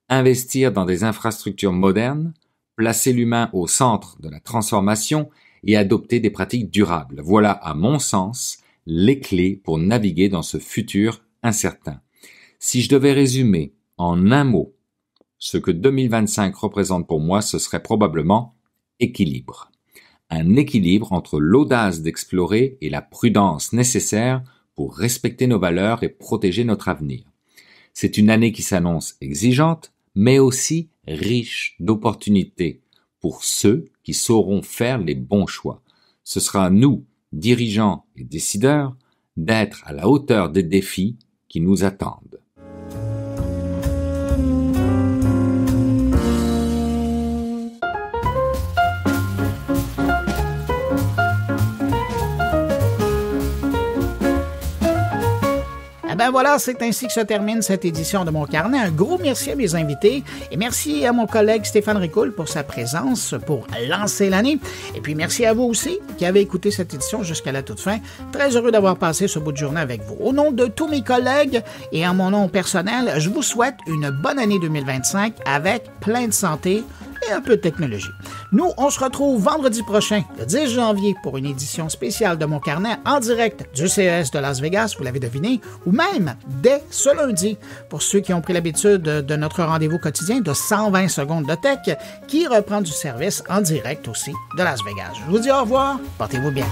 Investir dans des infrastructures modernes, placer l'humain au centre de la transformation et adopter des pratiques durables. Voilà, à mon sens, les clés pour naviguer dans ce futur incertain. Si je devais résumer en un mot ce que 2025 représente pour moi, ce serait probablement équilibre. Un équilibre entre l'audace d'explorer et la prudence nécessaire pour respecter nos valeurs et protéger notre avenir. C'est une année qui s'annonce exigeante, mais aussi riche d'opportunités pour ceux qui sauront faire les bons choix. Ce sera à nous, dirigeants et décideurs, d'être à la hauteur des défis qui nous attendent. Ben voilà, c'est ainsi que se termine cette édition de Mon Carnet. Un gros merci à mes invités et merci à mon collègue Stéphane Ricoul pour sa présence pour lancer l'année. Et puis merci à vous aussi qui avez écouté cette édition jusqu'à la toute fin. Très heureux d'avoir passé ce bout de journée avec vous. Au nom de tous mes collègues et en mon nom personnel, je vous souhaite une bonne année 2025 avec plein de santé et un peu de technologie. Nous, on se retrouve vendredi prochain, le 10 janvier, pour une édition spéciale de Mon Carnet en direct du CES de Las Vegas, vous l'avez deviné, ou même dès ce lundi, pour ceux qui ont pris l'habitude de notre rendez-vous quotidien de 120 secondes de tech, qui reprend du service en direct aussi de Las Vegas. Je vous dis au revoir, portez-vous bien.